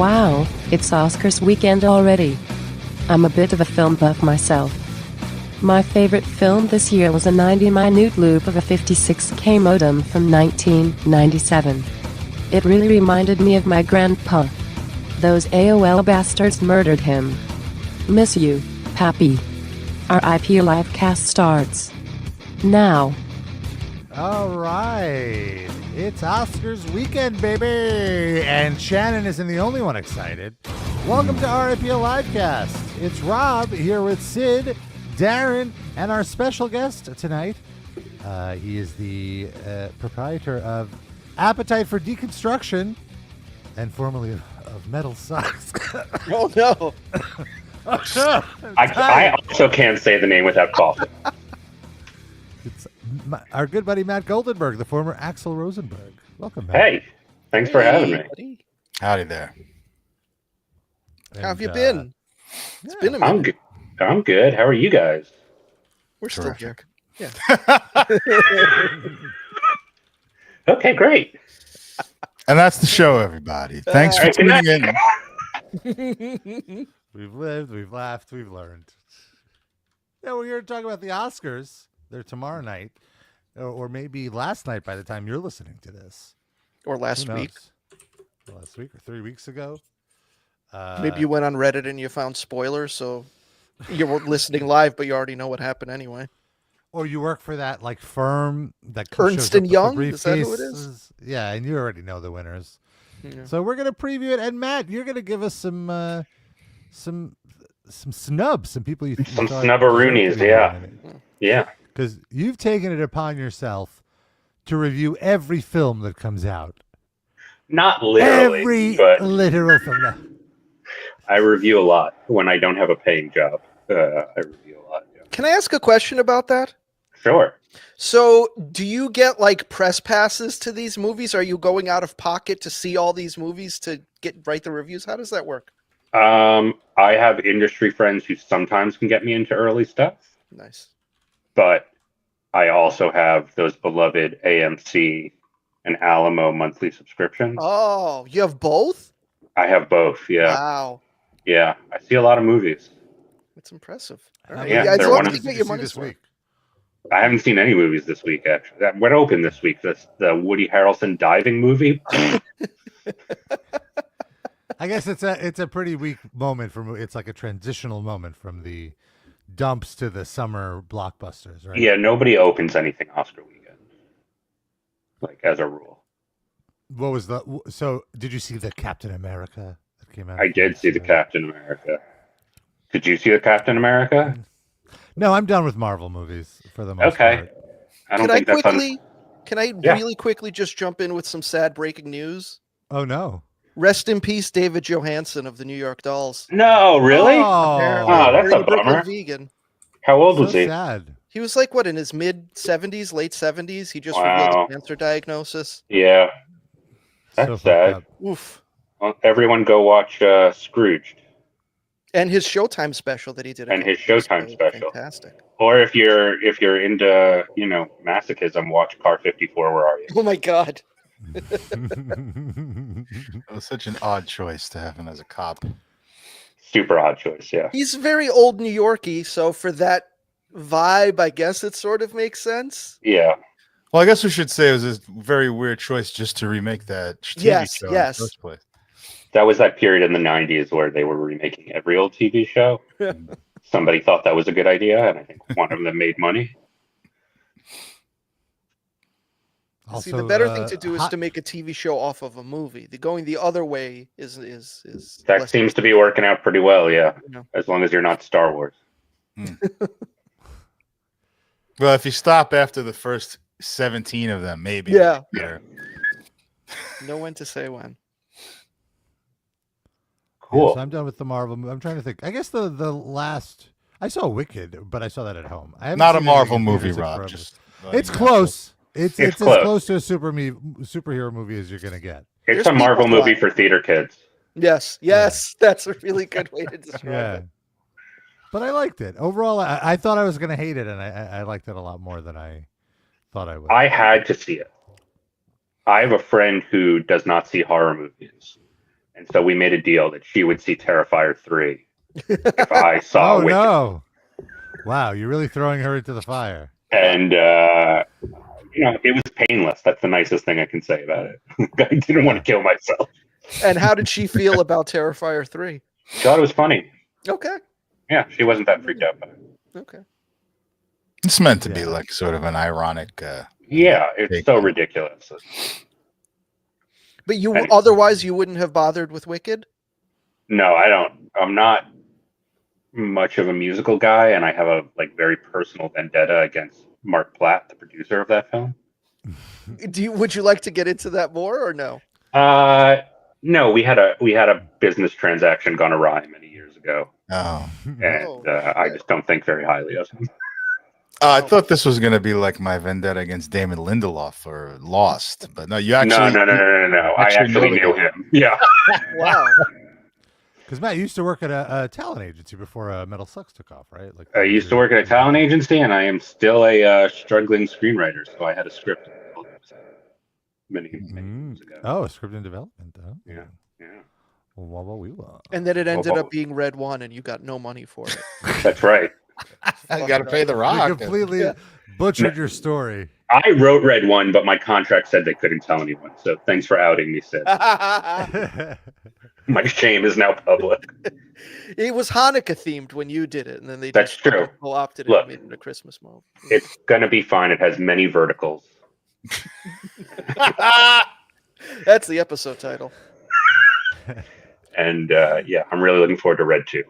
Wow, it's Oscars weekend already. I'm a bit of a film buff myself. My favorite film this year was a 90-minute loop of a 56K modem from 1997. It really reminded me of my grandpa. Those AOL bastards murdered him. Miss you, Pappy. R.I.P. Livecast starts now. All right. It's Oscars weekend, baby. And Shannon isn't the only one excited. Welcome to R.I.P. Livecast. It's Rob here with Sid, Darren, and our special guest tonight. He is the proprietor of Appetite for Deconstruction and formerly of MetalSucks. Oh, no. I also can't say the name without coughing. It's our good buddy Matt Goldenberg, the former Axl Rosenberg. Welcome, Matt. Hey, thanks for having me. Buddy. Howdy there. How have you been? It's been a minute. I'm good. I'm good. How are you guys? We're still here. Yeah. Okay, great. And that's the show, everybody. Thanks for tuning in. We've lived, we've laughed, we've learned. Yeah, we're here to talk about the Oscars. They're tomorrow night, or maybe last night by the time you're listening to this. Or last week. Last week or 3 weeks ago. Maybe you went on Reddit and you found spoilers, so you weren't listening live, but you already know what happened anyway. Or you work for that firm that Ernst and Young? Is that who it is? Yeah, and you already know the winners. Yeah. So we're gonna preview it, and Matt, you're gonna give us some snubs, some people some snubberoonies, yeah. Because you've taken it upon yourself to review every film that comes out. Not literally, but literal film. I review a lot when I don't have a paying job. I review a lot. Yeah. Can I ask a question about that? Sure. So, do you get press passes to these movies? Are you going out of pocket to see all these movies to write the reviews? How does that work? I have industry friends who sometimes can get me into early stuff. Nice. But I also have those beloved AMC and Alamo monthly subscriptions. Oh, you have both? I have both, yeah. Wow. Yeah, I see a lot of movies. That's impressive. Yeah, I'd they're love one to of get your money this week. I haven't seen any movies this week, actually. What opened this week? The Woody Harrelson diving movie? I guess it's a pretty weak moment it's like a transitional moment from the dumps to the summer blockbusters, right? Yeah, nobody opens anything Oscar weekend, as a rule. What was so did you see the Captain America that came out? I did see the Captain America. Did you see the Captain America? No, I'm done with Marvel movies for the most part. Can I really quickly just jump in with some sad breaking news? Oh no. Rest in peace, David Johansen of the New York Dolls. No, really? Oh, that's a bummer. Vegan. How old was he? Sad. He was in his mid-70s, late 70s. He just revealed a cancer diagnosis. Yeah. That's so sad. Oof. Well, everyone go watch Scrooged. And his Showtime special that he did. And his Showtime special. Fantastic. Or if you're into, masochism, watch Car 54, Where Are You? Oh my God. It was such an odd choice to have him as a cop. Super odd choice, yeah. He's very old New York-y, so for that vibe, I guess it sort of makes sense. Yeah. Well, I guess we should say it was a very weird choice just to remake that TV show in the first place. That was that period in the 90s where they were remaking every old TV show. Somebody thought that was a good idea, and I think one of them made money. Also, the better thing to do is to make a TV show off of a movie. Going the other way is that seems to be working out pretty well, yeah. As long as you're not Star Wars. Well, if you stop after the first 17 of them, maybe. Yeah. Know when to say when. Cool. Yeah, so I'm done with the Marvel movie. I'm trying to think. I guess the last I saw Wicked, but I saw that at home. I not a Marvel movie, Rob. It's close. It's close. As close to a superhero movie as you're gonna get. It's a Marvel movie for theater kids. Yes, that's a really good way to describe it. But I liked it. Overall, I thought I was going to hate it, and I liked it a lot more than I thought I would. I had to see it. I have a friend who does not see horror movies. And so we made a deal that she would see Terrifier 3 if I saw Wicked. No. Wow, you're really throwing her into the fire. And, it was painless. That's the nicest thing I can say about it. I didn't want to kill myself. And how did she feel about Terrifier 3? She thought it was funny. Okay. Yeah, she wasn't that freaked out by it. Okay. It's meant to be like sort of an ironic. It's so ridiculous. But otherwise you wouldn't have bothered with Wicked? No, I don't. I'm not much of a musical guy, and I have a very personal vendetta against Mark Platt, the producer of that film. Would you like to get into that more or no? No, we had a business transaction gone awry many years ago. Oh. And I just don't think very highly of him. I thought this was going to be like my vendetta against Damon Lindelof for Lost, but no, you actually... No. I actually knew him. Yeah. Wow. Because Matt used to work at a talent agency before MetalSucks took off, right? I used to work at a talent agency, and I am still a struggling screenwriter, so I had a script many years ago. Oh, script and development, though. Yeah. Well. And then it ended up being Red One, and you got no money for it. That's right. I got to pay the rock. You completely butchered your story. I wrote Red One, but my contract said they couldn't tell anyone. So thanks for outing me, Sid. My shame is now public. It was Hanukkah themed when you did it, and then they That's true. Co-opted it Look, and made it a Christmas movie. It's gonna be fine. It has many verticals. That's the episode title. And I'm really looking forward to Red 2.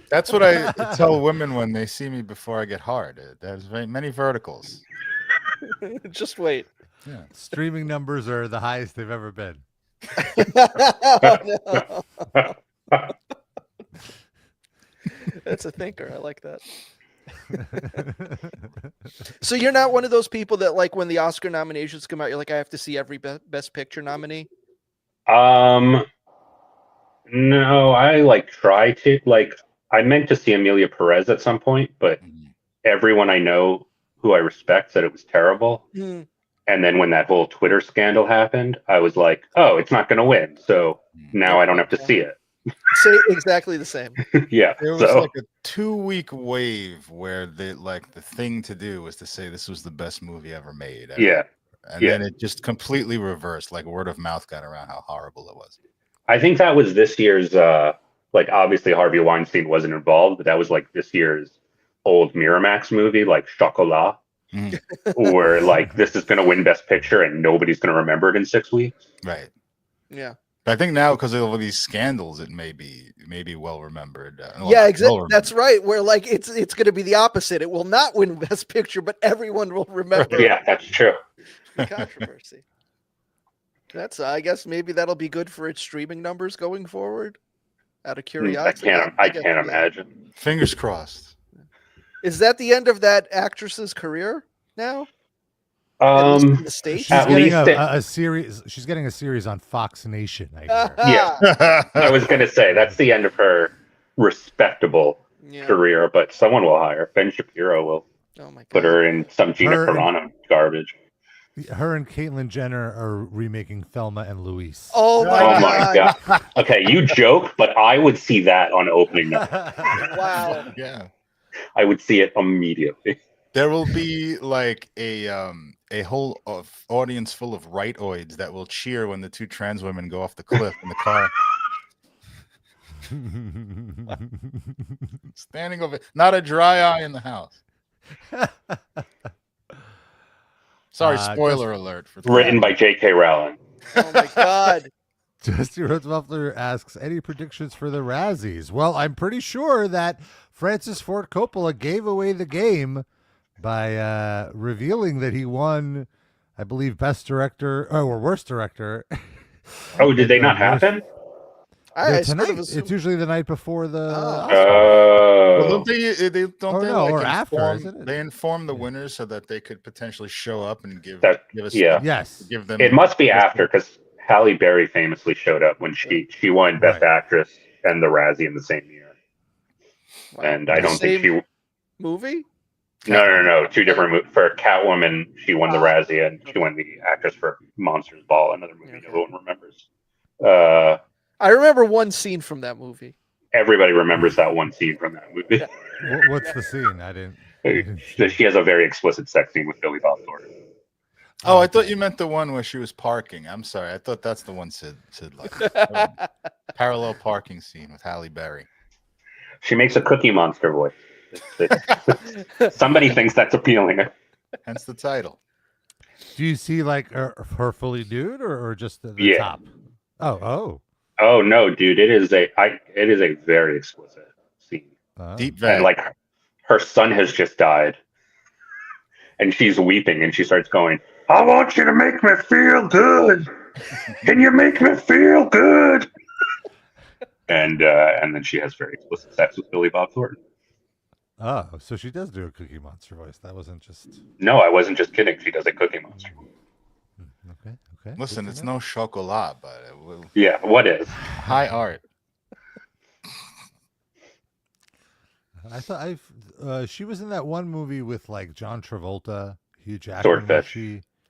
That's what I tell women when they see me before I get hard. There's many verticals. Just wait. Yeah. Streaming numbers are the highest they've ever been. That's a thinker. I like that. So you're not one of those people that when the Oscar nominations come out, you're like, I have to see every Best Picture nominee? No, I try to I meant to see Amelia Perez at some point, but everyone I know who I respect said it was terrible. Mm. And then when that whole Twitter scandal happened, I was like, oh, it's not going to win. So now I don't have to see it. Say exactly the same. Yeah. There was a 2-week wave where the thing to do was to say this was the best movie ever made. Yeah. And then it just completely reversed. Word of mouth got around how horrible it was. I think that was this year's, obviously Harvey Weinstein wasn't involved, but that was this year's old Miramax movie, Chocolat, where this is going to win Best Picture and nobody's going to remember it in 6 weeks. Right. Yeah. But I think now because of all these scandals, it may be well remembered. Yeah, exactly. That's right. Where it's going to be the opposite. It will not win Best Picture, but everyone will remember. Yeah, that's true. The controversy. I guess maybe that'll be good for its streaming numbers going forward. Out of curiosity, I can't imagine. Fingers crossed. Is that the end of that actress's career now? In the States? She's getting a series. She's getting a series on Fox Nation. I hear. Yeah, I was going to say that's the end of her respectable career, but someone will hire. Ben Shapiro will put her in some Gina Carano garbage. Her and Caitlyn Jenner are remaking Thelma and Louise. Oh my God. Okay, you joke, but I would see that on opening night. Wow. Yeah. I would see it immediately. There will be a whole audience full of rightoids that will cheer when the two trans women go off the cliff in the car. Standing over, not a dry eye in the house. Sorry, spoiler alert. Written by J.K. Rowling. Oh my God. Dusty Rosemuffler asks, any predictions for the Razzies? Well, I'm pretty sure that Francis Ford Coppola gave away the game by revealing that he won, I believe, Best Director or Worst Director. Oh, did they not happen? Tonight. It's usually the night before the. Well, don't they after, isn't it? They inform the winners so that they could potentially show up and give us. Yeah. Yes. Give them. It must be after because Halle Berry famously showed up when she won Best Actress and the Razzie in the same year. Wow. And I don't think she movie. No. Two different movies. For Catwoman, she won the Razzie, and she won the actress for Monsters Ball, another movie no one remembers. I remember one scene from that movie. Everybody remembers that one scene from that movie. What's the scene? I didn't So she has a very explicit sex scene with Billy Bob Thornton. Oh, I thought you meant the one where she was parking. I'm sorry. I thought that's the one Sid liked. Parallel parking scene with Halle Berry. She makes a Cookie Monster voice. Somebody thinks that's appealing. Hence the title. Do you see like her fully nude or just the Yeah. top? Oh. Oh no, dude! It is a very explicit scene. Deep And vein. like her son has just died, and she's weeping, and she starts going, "I want you to make me feel good. Can you make me feel good?" And then she has very explicit sex with Billy Bob Thornton. Oh, so she does do a Cookie Monster voice. That wasn't just. No, I wasn't just kidding. She does a Cookie Monster. Okay. Listen, it's no chocolat, but Yeah, what is? high art. I thought she was in that one movie with like John Travolta, Hugh Jackman. Swordfish.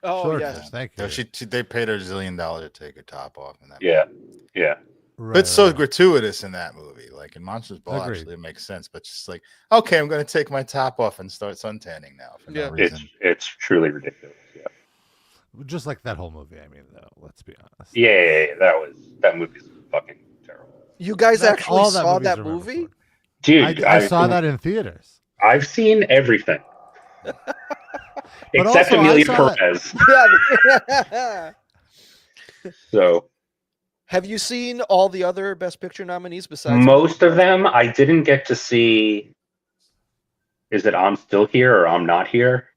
Swordfish. Yes. Thank you. No, they paid her $1 zillion to take her top off in that. Yeah, movie. yeah. Right, It's so right. gratuitous in that movie. Like in Monsters Ball, Agreed. actually, it makes sense. But just like, okay, I'm going to take my top off and start suntanning now for no reason. It's truly ridiculous. Yeah. Just like that whole movie. I mean, though, let's be honest. Yeah. That movie's fucking terrible. You guys That's actually all saw movie's that remembered movie? for. Dude, I saw that in theaters. I've seen everything. Except also, I Amelia saw it- Perez. Yeah. So Have you seen all the other Best Picture nominees besides? most of them I didn't get to see. Is it I'm Still Here or I'm Not Here?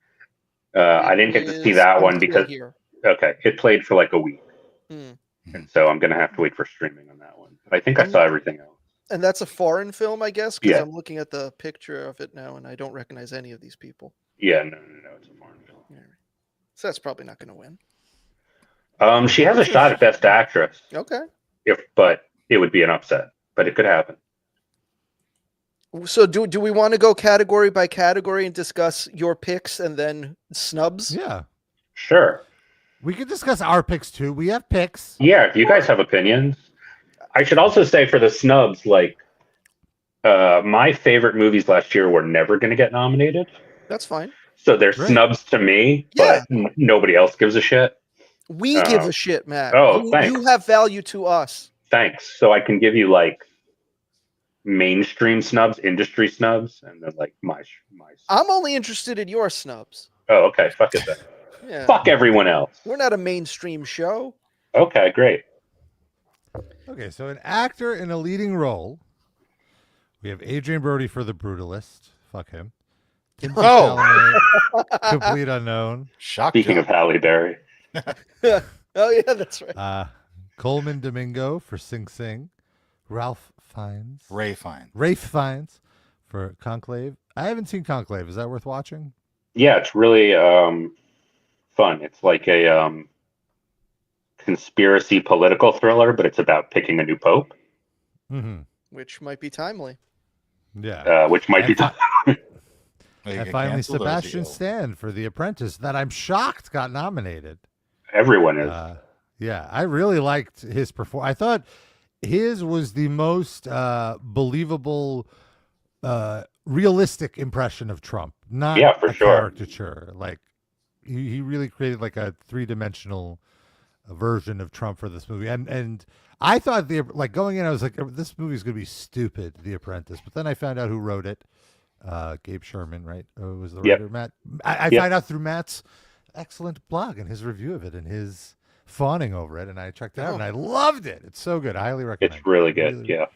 I didn't get to see that I'm one Still because Here. okay, it played for like a week, Hmm. and so I'm gonna have to wait for streaming on that one. But I think I saw everything else. And that's a foreign film, I guess, because Yeah. I'm looking at the picture of it now, and I don't recognize any of these people. Yeah, no, it's a foreign film. So that's probably not going to win. She has a shot at Best Actress, Okay. but it would be an upset. But it could happen. So do we want to go category by category and discuss your picks and then snubs? Yeah. Sure. We could discuss our picks too. We have picks. Yeah, if you guys have opinions. I should also say for the snubs, like my favorite movies last year were never going to get nominated. That's fine. So they're Great. snubs to me, Yeah. but nobody else gives a shit. We give a shit, Matt. Oh, thanks. You have value to us. Thanks. So I can give you like mainstream snubs, industry snubs, and then like my. I'm only interested in your snubs. Oh, okay. Fuck it then. Yeah. Fuck everyone else. We're not a mainstream show. Okay, great. Okay, so an actor in a leading role. We have Adrian Brody for The Brutalist. Fuck him. Timothée Chalamet, Complete Unknown. Shock Speaking job. of Halle Berry, Oh yeah, that's right. Coleman Domingo for Sing Sing. Ralph Fiennes. Ray Fine. Rafe Fiennes for Conclave. I haven't seen Conclave. Is that worth watching? yeah, it's really fun. It's like a conspiracy political thriller, but it's about picking a new pope, Mm-hmm. Which might be timely. Yeah. which might be. And finally, Sebastian Stan for The Apprentice, that I'm shocked got nominated. Everyone is. Yeah, I really liked his performance. I thought his was the most believable, realistic impression of Trump. Not Yeah, for a sure. caricature. Like he really created like a 3-dimensional version of Trump for this movie. And I thought going in, I was like, this movie's gonna be stupid, The Apprentice. But then I found out who wrote it. Gabe Sherman, right? Was the Yep. writer Matt? I Yep. find out through Matt's excellent blog and his review of it and his fawning over it, and I checked it out and I loved it. It's so good. I highly recommend. It's really good. Really- Yeah.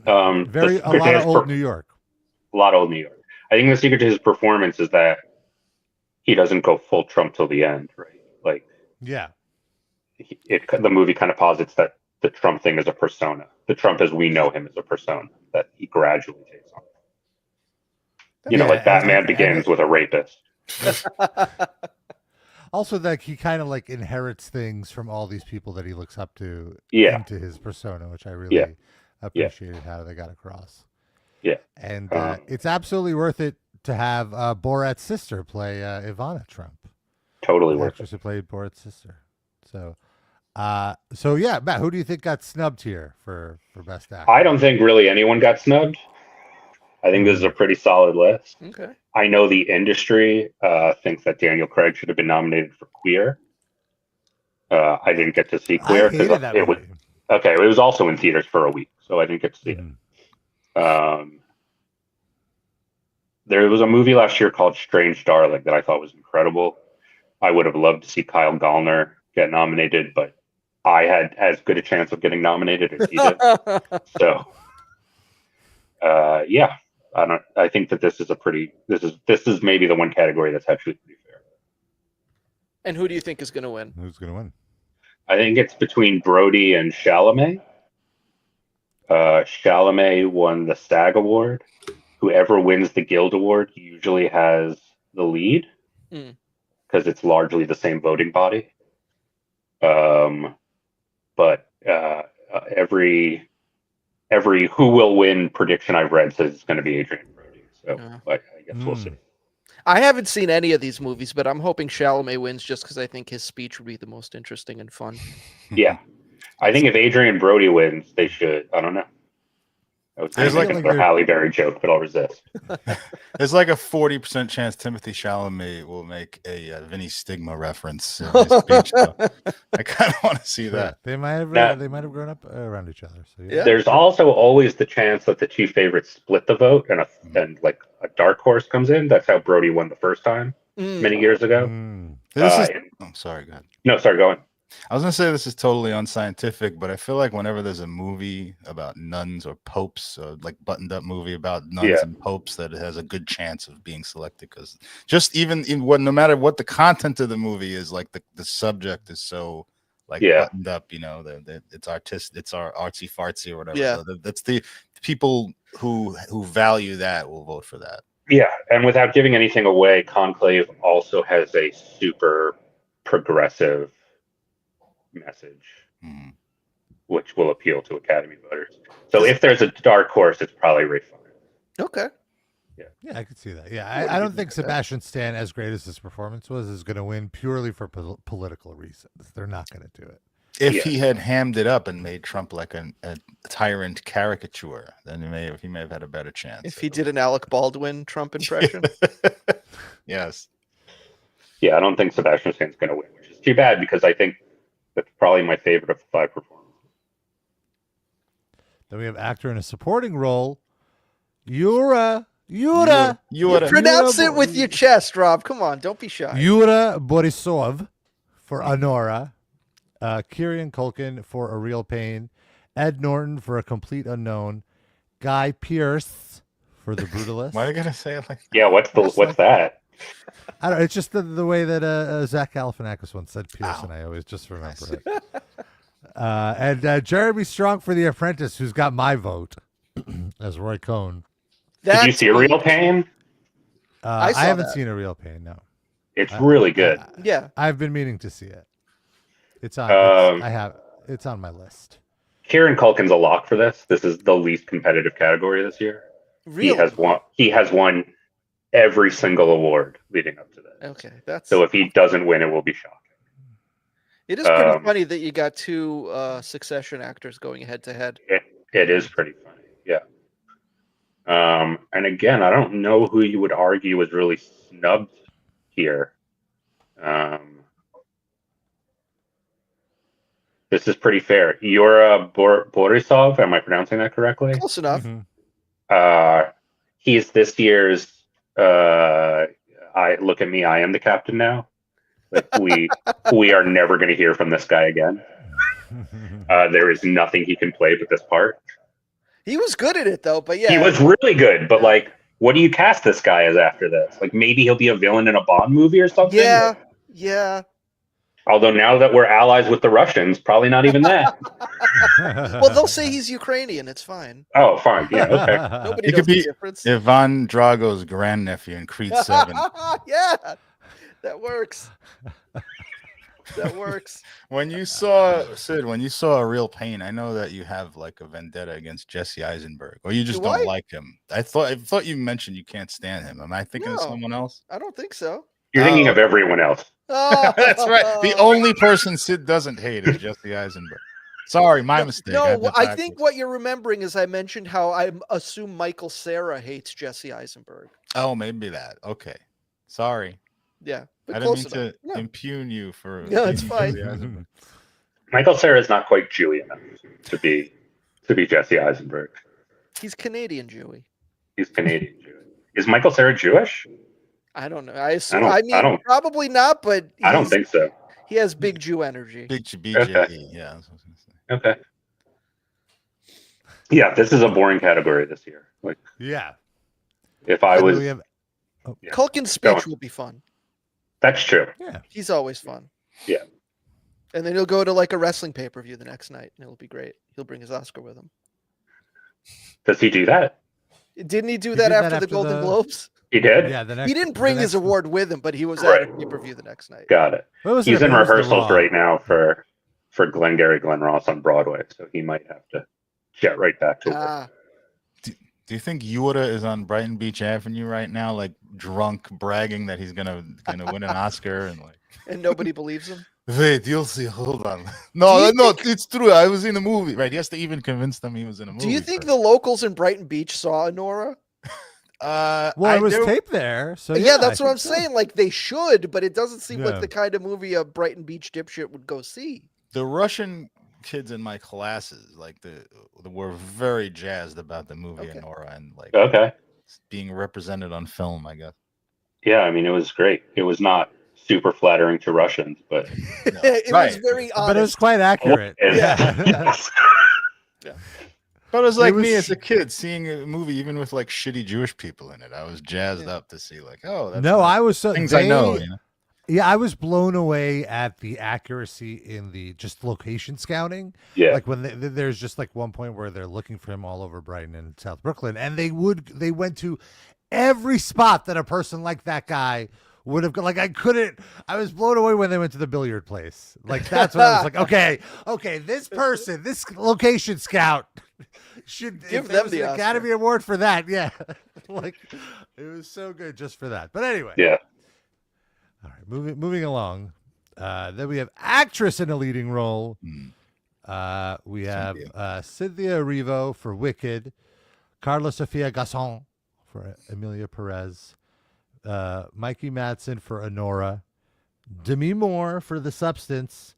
A lot of old New York. A lot of old New York. I think the secret to his performance is that he doesn't go full Trump till the end, right? Like Yeah. the movie kind of posits that the Trump thing is a persona. The Trump as we know him is a persona that he gradually takes on. Like Batman Begins with a rapist. Also, that he kind of like inherits things from all these people that he looks up to into his persona, which I really appreciated how they got across. Yeah. And it's absolutely worth it to have Borat's sister play Ivana Trump. Totally The worth actress it. who played Borat's sister. So So yeah, Matt, who do you think got snubbed here for best actor? I don't think really anyone got snubbed. I think this is a pretty solid list. Okay. I know the industry thinks that Daniel Craig should have been nominated for Queer. I didn't get to see Queer because it was okay. It was also in theaters for a week, so I didn't get to see it. There was a movie last year called Strange Darling that I thought was incredible. I would have loved to see Kyle Gallner get nominated, but I had as good a chance of getting nominated as he did. So, yeah, I think that this is maybe the one category that's actually pretty fair. And who do you think is going to win? Who's going to win? I think it's between Brody and Chalamet. Chalamet won the SAG Award. Whoever wins the Guild Award usually has the lead because it's largely the same voting body. But every who will win prediction I've read says it's going to be Adrian Brody. So I guess we'll see. I haven't seen any of these movies, but I'm hoping Chalamet wins just because I think his speech would be the most interesting and fun. Yeah. I think if Adrian Brody wins, they should. I don't know. I was thinking another Halle Berry joke, but I'll resist. There's like a 40% chance Timothy Chalamet will make a Vinny Stigma reference in his speech. So I kind of want to see that. They might have grown up around each other. So yeah. There's also always the chance that the two favorites split the vote, and like a dark horse comes in. That's how Brody won the first time many years ago. I'm sorry, go ahead. No, sorry, go on. I was going to say this is totally unscientific, but I feel like whenever there's a movie about nuns or popes, or like buttoned up movie about nuns and popes, that it has a good chance of being selected, because just even in no matter what the content of the movie is, like the subject is so like buttoned up, you know, it's artistic, it's our artsy fartsy or whatever. Yeah. So that's the people who value that will vote for that. Yeah, and without giving anything away, Conclave also has a super progressive message, which will appeal to Academy voters. So if there's a dark horse, it's probably Ray Fiennes. Okay. Yeah, I could see that. Yeah, I don't think Sebastian Stan, as great as his performance was, is going to win purely for political reasons. They're not going to do it. If he had hammed it up and made Trump like a tyrant caricature, then he may have had a better chance. If he did an Alec Baldwin Trump impression. Yes. Yeah, I don't think Sebastian Stan's going to win, which is too bad, because I think that's probably my favorite of the 5 performances. Then we have actor in a supporting role, Yura. You pronounce it with your chest, Rob. Come on, don't be shy. Yura Borisov for Honora, Kieran Culkin for A Real Pain, Ed Norton for A Complete Unknown, Guy Pearce for The Brutalist. Why are you gonna say it like that? Yeah, what's that? I don't know. It's just the way that Zach Galifianakis once said Pierce, and I always just remember it. And Jeremy Strong for The Apprentice, who's got my vote as Roy Cohn. Did you see A Real Pain? I haven't seen A Real Pain. No, it's really good. I've been meaning to see it. It's on. It's on my list. Kieran Culkin's a lock for this. This is the least competitive category this year. Really? He has won every single award leading up to that. Okay, so if he doesn't win, it will be shocking. It is pretty funny that you got two Succession actors going head to head. It is pretty funny, yeah. And again, I don't know who you would argue was really snubbed here. This is pretty fair. Yura Borisov, am I pronouncing that correctly? Close enough. He's this year's I look at me, I am the captain now. Like we are never going to hear from this guy again. There is nothing he can play but this part. He was good at it though, but yeah. He was really good, but like, what do you cast this guy as after this? Like, maybe he'll be a villain in a Bond movie or something? Yeah. Although now that we're allies with the Russians, probably not even that. Well, they'll say he's Ukrainian. It's fine. Oh, fine. Yeah, okay. Nobody knows the difference. Ivan Drago's grandnephew in Creed 7. Yeah, that works. That works. When you saw A Real Pain, I know that you have like a vendetta against Jesse Eisenberg, or you just don't like him. I thought you mentioned you can't stand him. Am I thinking of someone else? I don't think so. You're thinking of everyone else. Oh, That's right. The only person Sid doesn't hate is Jesse Eisenberg. Sorry, my mistake. No, I think what you're remembering is I mentioned how I assume Michael Cera hates Jesse Eisenberg. Oh, maybe that. Okay. Sorry. Yeah, but I didn't close mean enough. to impugn you for. No, it's hating fine. Jesse Eisenberg. Michael Cera is not quite Jewy enough to be Jesse Eisenberg. He's Canadian Jewy. He's Canadian Jewish. Is Michael Cera Jewish? I don't know. I assume. I mean, probably not, but I don't think so. He has big Jew energy. Big BJE, Okay. Yeah. That's what I was gonna say. Okay. Yeah, this is a boring category this year. Like, Yeah. if I was, Yeah. Culkin's speech will be fun. that's true. Yeah. He's always fun. Yeah. And then he'll go to like a wrestling pay-per-view the next night, and it'll be great. He'll bring his Oscar with him. Does he do that? Didn't he do He that did after the Golden Globes? He did? Yeah. The next, He didn't bring the his next- award with him, but he was at a Right. pay-per-view the next night. Got it. what was He's it? in It was the rehearsals Raw. right now for Glengarry Glen Ross on Broadway, so he might have to get right back to work. Ah, Do you think Yoda is on Brighton Beach Avenue right now, like drunk, bragging that he's gonna win an Oscar and like? and nobody believes him. Wait, you'll see. Hold on. No, it's true. I was in a movie. Right? He has to even convince them he was in a movie. Do you think the locals in Brighton Beach saw Nora? Well, it was taped there, so Yeah, I that's what think I'm so. saying. Like they should, but it doesn't seem Yeah. like the kind of movie a Brighton Beach dipshit would go see. The Russian kids in my classes, like were very jazzed about the movie Okay. Nora and like Okay. being represented on film, I guess. Yeah, I mean, it was great. It was not super flattering to Russians, but It was Right. very honest. But it was quite accurate. Yes. But it was like It was- me as a kid seeing a movie even with like shitty Jewish people in it. I was jazzed up to see like, oh, that's No, nice. I was so things I know. they- Yeah, I was blown away at the accuracy in the just location scouting. Yeah. Like when there's just like one point where they're looking for him all over Brighton and South Brooklyn, and they went to every spot that a person like that guy would have. Like I was blown away when they went to the billiard place. Like that's when I was like, okay, this person, this location scout should Give if them there was the an Oscar. Academy Award for that. Yeah, like it was so good just for that. But anyway, Yeah. all right, moving along. Then we have actress in a leading role. We have Cynthia Erivo for Wicked, Carla Sofia Gasson for Emilia Perez, Mikey Madsen for Honora, Demi Moore for The Substance,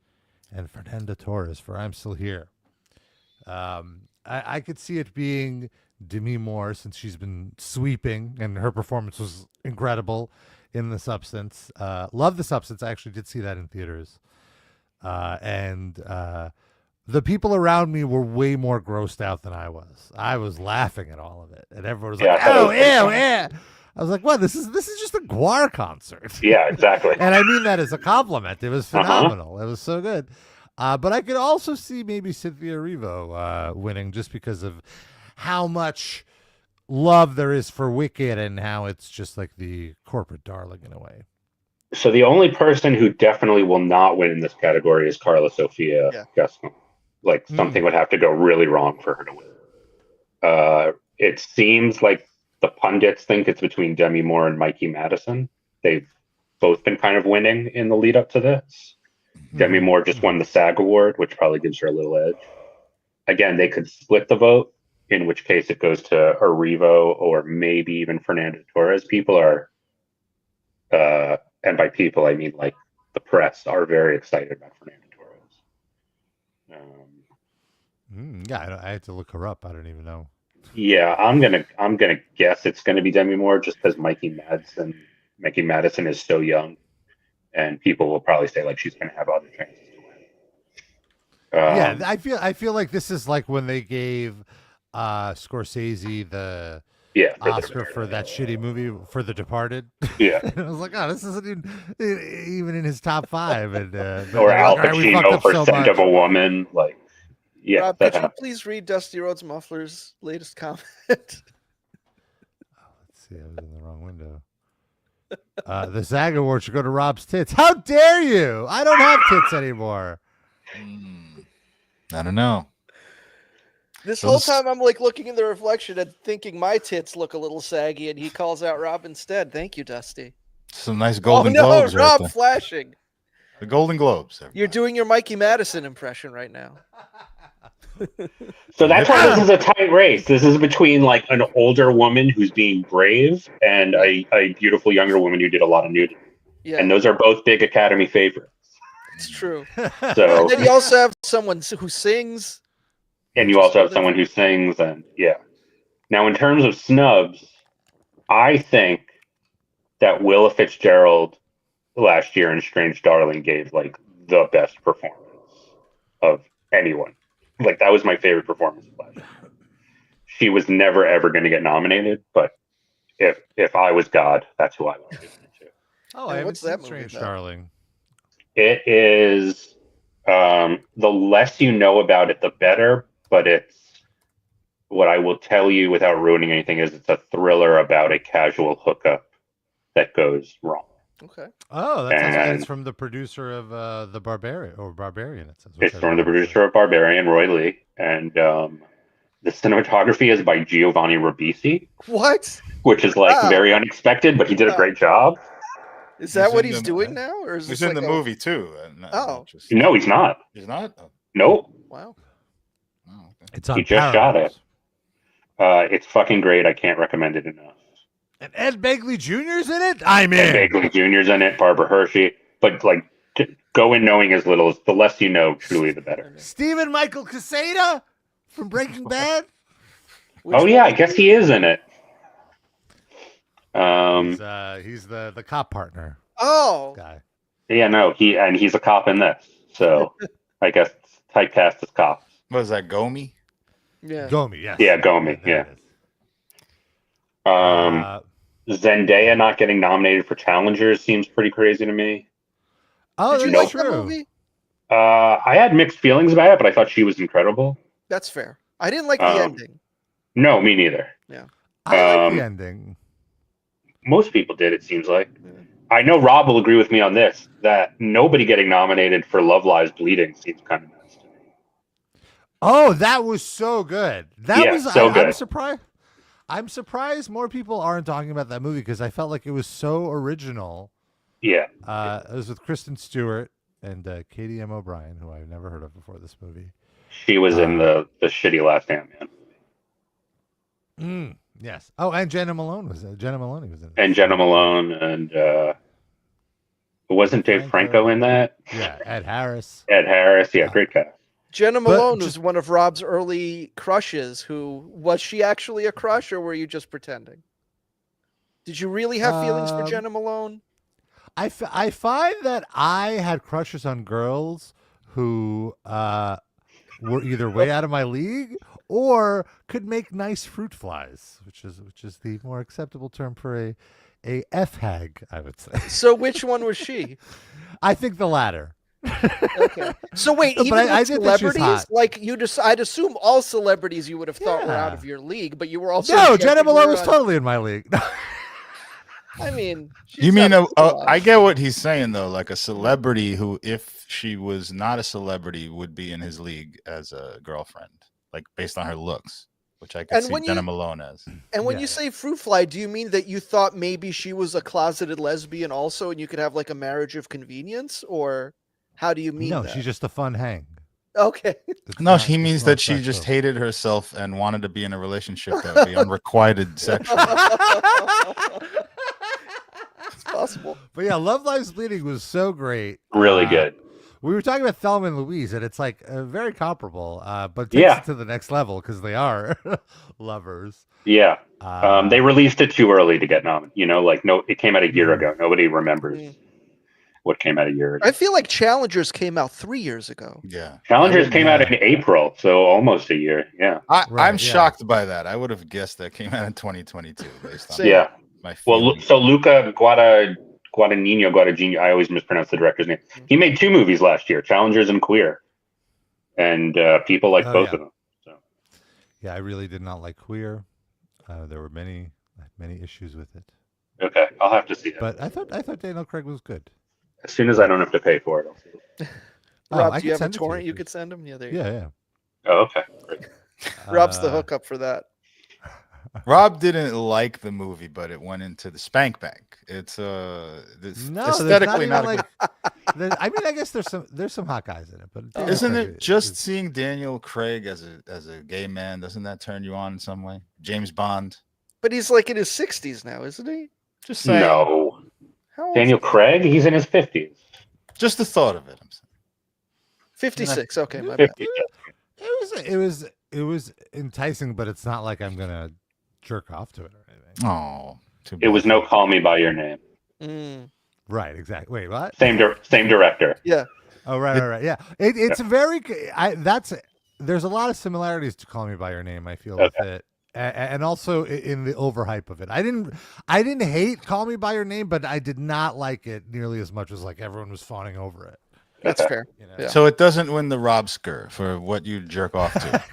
and Fernanda Torres for I'm Still Here. I could see it being Demi Moore since she's been sweeping and her performance was incredible in The Substance. Love The Substance. I actually did see that in theaters. And the people around me were way more grossed out than I was. I was laughing at all of it. And everyone was like, oh, ew, yeah. I was like, what? This is just a Guar concert. Yeah, exactly. And I mean that as a compliment. It was phenomenal. It was so good. But I could also see maybe Cynthia Erivo winning just because of how much love there is for Wicked and how it's just like the corporate darling in a way. So the only person who definitely will not win in this category is Carla Sofia Gaston. Like something would have to go really wrong for her to win. It seems like the pundits think it's between Demi Moore and Mikey Madison. They've both been kind of winning in the lead up to this. Demi Moore just won the SAG award, which probably gives her a little edge. Again, they could split the vote, in which case it goes to Erivo or maybe even Fernanda Torres. People are, and by people, I mean like the press, are very excited about Fernanda Torres. Yeah, I had to look her up. I don't even know. Yeah, I'm gonna guess it's gonna be Demi Moore just because Mikey Madison is so young, and people will probably say like she's gonna have other chances to win. Yeah, I feel like this is like when they gave Scorsese the Oscar for that shitty movie for The Departed. Yeah, and I was like, oh, this isn't even in his top 5. And or Al like, we Pacino fucked up for so Scent much. of a Woman. Like, yeah. Rob, could you please read Dusty Rhodes Muffler's latest comment? Let's see, I was in the wrong window. The SAG Award should go to Rob's tits. How dare you? I don't have tits anymore. I don't know. This whole time I'm like looking in the reflection and thinking my tits look a little saggy, and he calls out Rob instead. Thank you, Dusty. Some nice Golden no, Globes. Rob Right flashing. the Golden Globes. Everybody. You're doing your Mikey Madison impression right now. So that's why this is a tight race. This is between like an older woman who's being brave and a beautiful younger woman who did a lot of nudity. Yeah, And those are both big Academy favorites. it's true. So And then you also have someone who sings. and you also have someone who sings and yeah. Now in terms of snubs, I think that Willa Fitzgerald last year in Strange Darling gave like the best performance of anyone. Like that was my favorite performance of last year. She was never ever going to get nominated, but if I was God, that's who I would give it to. Oh, And I haven't what's seen that movie Strange about? Darling. It is the less you know about it, the better. But it's what I will tell you without ruining anything is it's a thriller about a casual hookup that goes wrong. Okay. Oh, that sounds good. And- It's from the producer of the Barbarian. It says. It's from the producer of Barbarian, Roy Lee, and the cinematography is by Giovanni Ribisi, What? which is like Wow. very unexpected, but he did a great job. Is that He's what in he's the- doing now, or is He's this in like the a- movie too. Oh. No, he's not. He's not. Oh, Nope, Wow. okay. It's on he just shot Paramount. it. It's fucking great. I can't recommend it enough. And Ed Begley Jr.'s in it. I'm And in. Bagley Jr.'s in it, Barbara Hershey, but like go in knowing as little as the less you know, truly the better. Stephen Michael Casada from Breaking Bad. Which Oh yeah, one? I guess he is in it. He's the cop partner Oh, guy. Yeah, no, he's a cop in this, so I guess typecast as cops. What is that? Gomi? yeah. Gomi, yes. Yeah, Gomi, There yeah. it is. Zendaya not getting nominated for Challengers seems pretty crazy to me. Oh, Did you that's like that true. movie? I had mixed feelings about it, but I thought she was incredible. That's fair. I didn't like the ending. No, me neither. I like Um, the ending. Most people did, it seems like. Yeah. I know Rob will agree with me on this, that nobody getting nominated for Love Lies Bleeding seems kind of nuts to me. Oh, that was so good. That Yeah, was so I'm good. surprised. I'm surprised more people aren't talking about that movie because I felt like it was so original. Yeah. It was with Kristen Stewart and Katie M. O'Brien, who I've never heard of before this movie. She was in the shitty Last Ant-Man. Yes. Oh, and Jenna Maloney was in it. And Jenna Malone, and wasn't Dave Franco in that? Yeah, Ed Harris. Ed Harris, yeah, great cast. Jenna But Malone just- was one of Rob's early crushes. Was she actually a crush, or were you just pretending? Did you really have feelings for Jenna Malone? I find that I had crushes on girls who were either way out of my league or could make nice fruit flies, which is the more acceptable term for a F hag, I would say. So which one was she? I think the latter. Okay. So wait, But even I with did think she was celebrities, hot. like I'd assume all celebrities you would have thought were out Yeah. of your league, but you were also No, judging Jenna Malone her was on- totally in my league. I mean, You mean I I get what he's saying though, like a celebrity who, if she was not a celebrity, would be in his league as a girlfriend, like based on her looks, which I could And see when Jenna you- Malone as. And when Yeah. you say fruit fly, do you mean that you thought maybe she was a closeted lesbian also, and you could have like a marriage of convenience, or how do you mean No, that? she's just a fun hang. Okay. It's No, not- he it's means not that she just sexual. hated herself and wanted to be in a relationship that would be unrequited sexually. It's possible. But yeah, Love Lies Bleeding was so great. Really good. We were talking about Thelma and Louise, and it's like very comparable, but takes Yeah. it to the next level because they are lovers. Yeah. They Uh, released it too early to get nominated. You know, like it came out a year ago. Nobody remembers Mm. what came out a year ago. I feel like Challengers came out 3 years ago. Yeah. Challengers I came didn't- out in April, so almost a year. Yeah. Right, I'm yeah. shocked by that. I would have guessed that came out in 2022 based on Same. Yeah. my Well, feelings. so Luca Guadagnino, I always mispronounce the director's name. He made 2 movies last year, Challengers and Queer. And people like Oh, both yeah. of them. So yeah, I really did not like Queer. There were many issues with it, okay, I'll have to see it. but I thought Daniel Craig was good. As soon as I don't have to pay for it, I'll see it. Rob, I do you could have a send it to torrent you please. could send him? Yeah, there you Yeah, yeah. Oh, okay. Great. go. Rob's the Uh, hookup for that. Rob didn't like the movie, but it went into the spank bank. It's aesthetically not a good. I mean, I guess there's some hot guys in it, but Isn't it just seeing Daniel Craig as a gay man? Doesn't that turn you on in some way? James Bond. But he's like in his 60s now, isn't he? Just saying. No. How old Daniel is he? Craig, he's in his 50s. Just the thought of it. I'm saying. 56. Okay, my bad. 50. It was enticing, but it's not like I'm gonna jerk off to it or anything. Oh, It was no Call Me by Your Name. Mm. Right, exactly. Wait, what? Same director. Yeah. Oh, right. Yeah, it's a very. There's a lot of similarities to Call Me by Your Name. I feel with it, and also in the overhype of it. I didn't hate Call Me by Your Name, but I did not like it nearly as much as like everyone was fawning over it. That's fair. You know? Yeah. So it doesn't win the Robsker for what you jerk off to.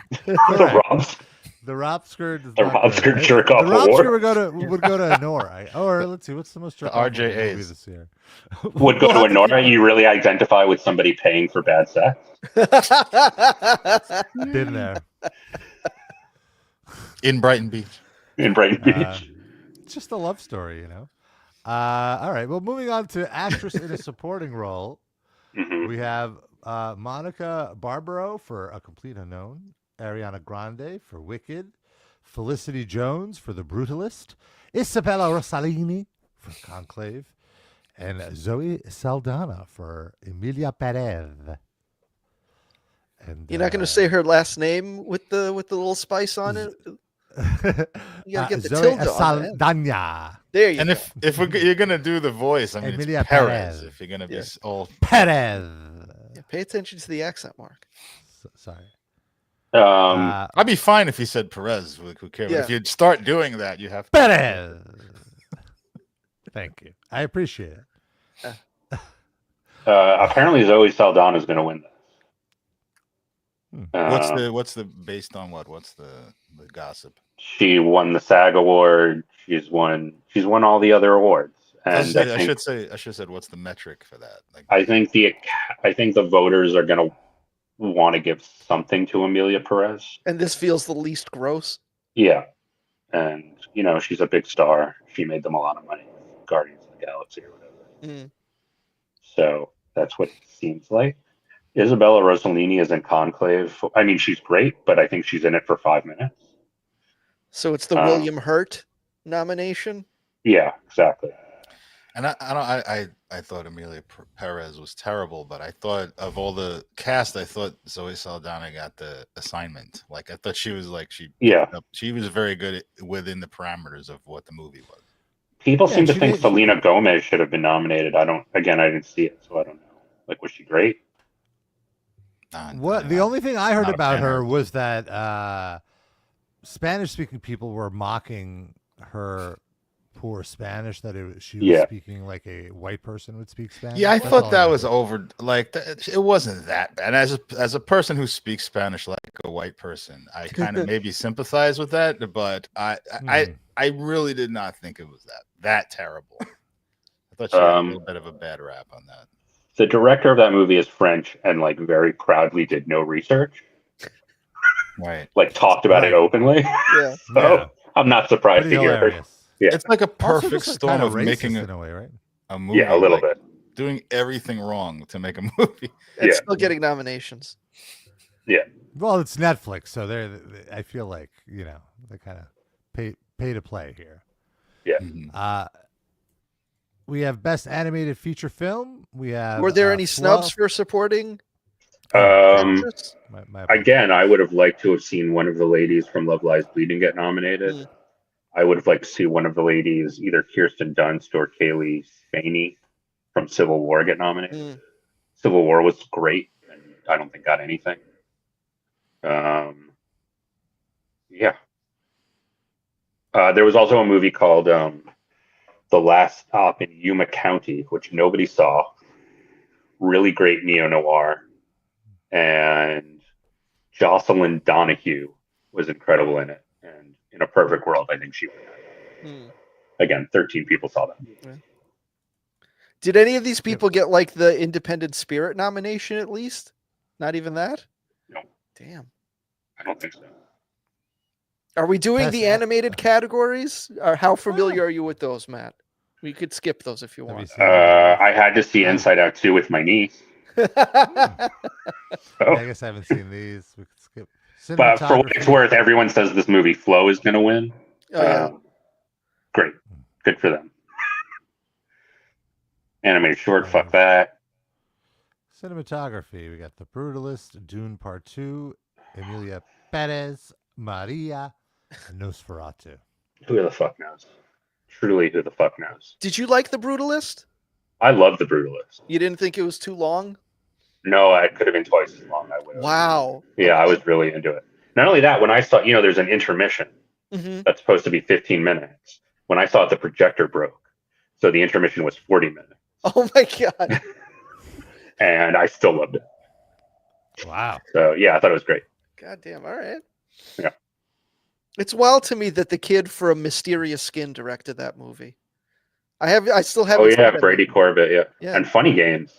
The Robsker jerk off The Robsker award. would go to Nora. Or let's see, what's the most jerk off movie this year? Would go to a Nora. You really identify with somebody paying for bad sex? Been there. In Brighton Beach. It's just a love story, you know. All right. Well, moving on to actress in a supporting role. Mm-hmm. We have Monica Barbaro for A Complete Unknown, Ariana Grande for Wicked, Felicity Jones for The Brutalist, Isabella Rossellini for Conclave, and Zoe Saldana for Emilia Perez. And You're not going to say her last name with the little spice on it? You got to get the Zoe tilde on it. Saldana. There you And go. if you're gonna do the voice, I mean, Emilia it's Perez. Perez. If you're gonna be all Perez. Yeah, pay attention to the accent mark. Sorry. I'd be fine if he said Perez. Who cares? Yeah. If you start doing that, you have to. Perez. Thank you. I appreciate it. Apparently, Zoe Saldana is going to win this. What's the based on what? What's the gossip? She won the SAG award. She's won all the other awards. And I should have said what's the metric for that? Like, I think the voters are going to want to give something to Emilia Perez. And this feels the least gross. Yeah, and she's a big star. She made them a lot of money, Guardians of the Galaxy or whatever. Mm. So that's what it seems like. Isabella Rossellini is in Conclave. I mean, she's great, but I think she's in it for 5 minutes. So it's the William Hurt nomination? Yeah, exactly. And I thought Emilia Perez was terrible, but I thought of all the cast, I thought Zoe Saldana got the assignment. Like I thought she was she was very good within the parameters of what the movie was. People seem to think Selena Gomez should have been nominated. I didn't see it, so I don't know. Like, was she great? The only thing I heard about her was that Spanish-speaking people were mocking her poor Spanish, that she was speaking like a white person would speak Spanish. Yeah, I thought that was over. Like, it wasn't that bad. As a person who speaks Spanish like a white person, I kind of maybe sympathize with that, but I really did not think it was that terrible. I thought she had a little bit of a bad rap on that. The director of that movie is French and like very proudly did no research. Right. Like talked about it openly. Yeah. So I'm not surprised Pretty to hear her. Yeah. It's like a perfect also storm kind of making in a way, right? a movie. Yeah, a little bit. Doing everything wrong to make a movie. And still getting nominations. Yeah. Well, it's Netflix, so I feel like, they kind of pay to play here. Yeah. Mm-hmm. We have Best Animated Feature Film. We have. Were there any snubs for supporting? Again, I would have liked to have seen one of the ladies from Love Lies Bleeding get nominated. I would have liked to see one of the ladies, either Kirsten Dunst or Kaylee Spaney from Civil War, get nominated. Civil War was great, and I don't think got anything. Yeah. There was also a movie called The Last Stop in Yuma County, which nobody saw. Really great neo-noir. And Jocelyn Donahue was incredible in it. And in a perfect world, I think she would have. Again, 13 people saw that. Yeah. Did any of these people get like the Independent Spirit nomination at least? Not even that? No. Damn. I don't think so. Are we doing Best the animated categories? Or how familiar are you with those, Matt? We could skip those if you Have you want. seen I had to see Inside Out 2 with my niece. Yeah, So. I guess I haven't seen these. We could skip. But for what it's Cinematography. worth, everyone says this movie Flow is going to win. Oh, yeah. Great. Good for them. Animated short, fuck that. Cinematography. We got The Brutalist, Dune Part 2, Emilia Perez, Maria, and Nosferatu. Who the fuck knows? Truly, who the fuck knows? Did you like The Brutalist? I love The Brutalist. You didn't think it was too long? No, it could have been twice as long. I would. Wow. Yeah, I was really into it. Not only that, when I saw, there's an intermission that's supposed to be 15 minutes. When I saw it, the projector broke. So the intermission was 40 minutes. Oh my God. And I still loved it. Wow. So yeah, I thought it was great. God damn. All right. Yeah. It's wild to me that the kid from Mysterious Skin directed that movie. I still haven't. Oh seen yeah, that Brady movie. Corbett, Yeah. And Funny Games.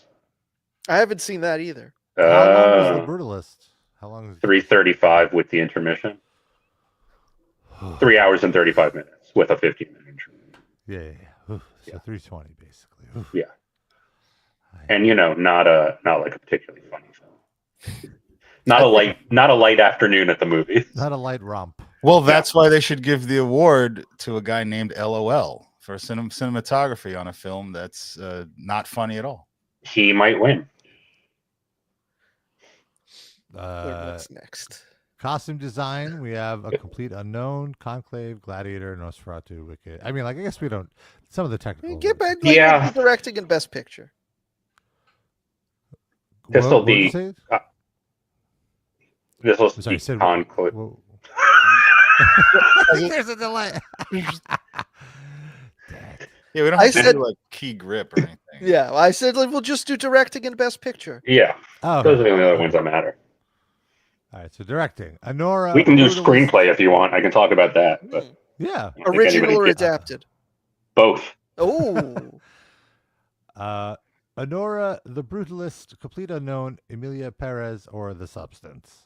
I haven't seen that either. How long was The Brutalist? How long is 3:35 with the intermission. 3 hours and 35 minutes with a 15-minute intermission. Yeah. Oof. So 320 basically. Oof. Yeah. And not like a particularly funny film. Not a light afternoon at the movies. Not a light romp. Well, that's why they should give the award to a guy named LOL for cinematography on a film that's not funny at all. He might win. What's next? Costume design. We have A Complete Unknown, Conclave, Gladiator, Nosferatu, Wicked. I mean, I guess we don't. Some of the technical. Get back. Yeah. Directing and Best Picture. This will be. Say? This will Sorry, be said- Conclave. There's a delay. Yeah, we don't I have to said- do like key grip or anything. Yeah, I said we'll just do directing and Best Picture. Yeah, Oh, those are the only other ones that matter. All right, so directing. Honora. We can do Brutalist- screenplay if you want. I can talk about that. But Yeah. I don't think Original anybody or gets- adapted? Both. Oh, Honora, The Brutalist, Complete Unknown, Emilia Perez, or The Substance.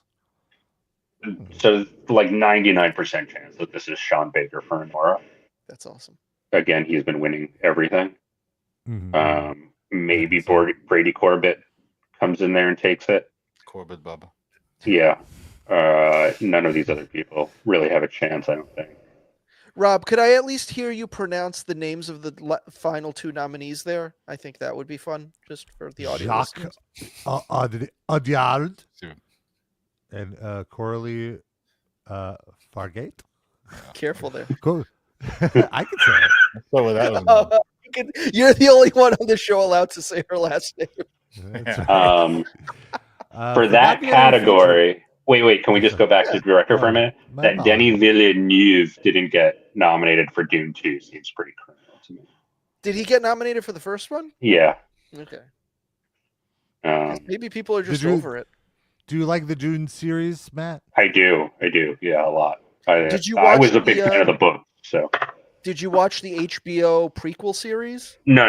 So like 99% chance that this is Sean Baker for Nora. that's awesome. Again, he's been winning everything. Mhm. Maybe Yeah, Brady Corbett comes in there and takes it. Corbett Bubba. Yeah. None of these other people really have a chance, I don't think. Rob, could I at least hear you pronounce the names of the final two nominees there? I think that would be fun, just for the audio. Jacques Audiard Sure. and Coralie Fargate. Careful there. Go. I can say it. So that was You're the only one on the show allowed to say her last name. That's right. For that category, wait, can we just go back to director for a minute? My That apologies. Denis Villeneuve didn't get nominated for Dune 2 seems pretty criminal to me. Did he get nominated for the first one? Yeah. Okay. Um, Maybe people are just Did you- over it. Do you like the Dune series, Matt? I do. Yeah, a lot. Did you I watch was a big the, fan of the book, so. Did you watch the HBO prequel series? No.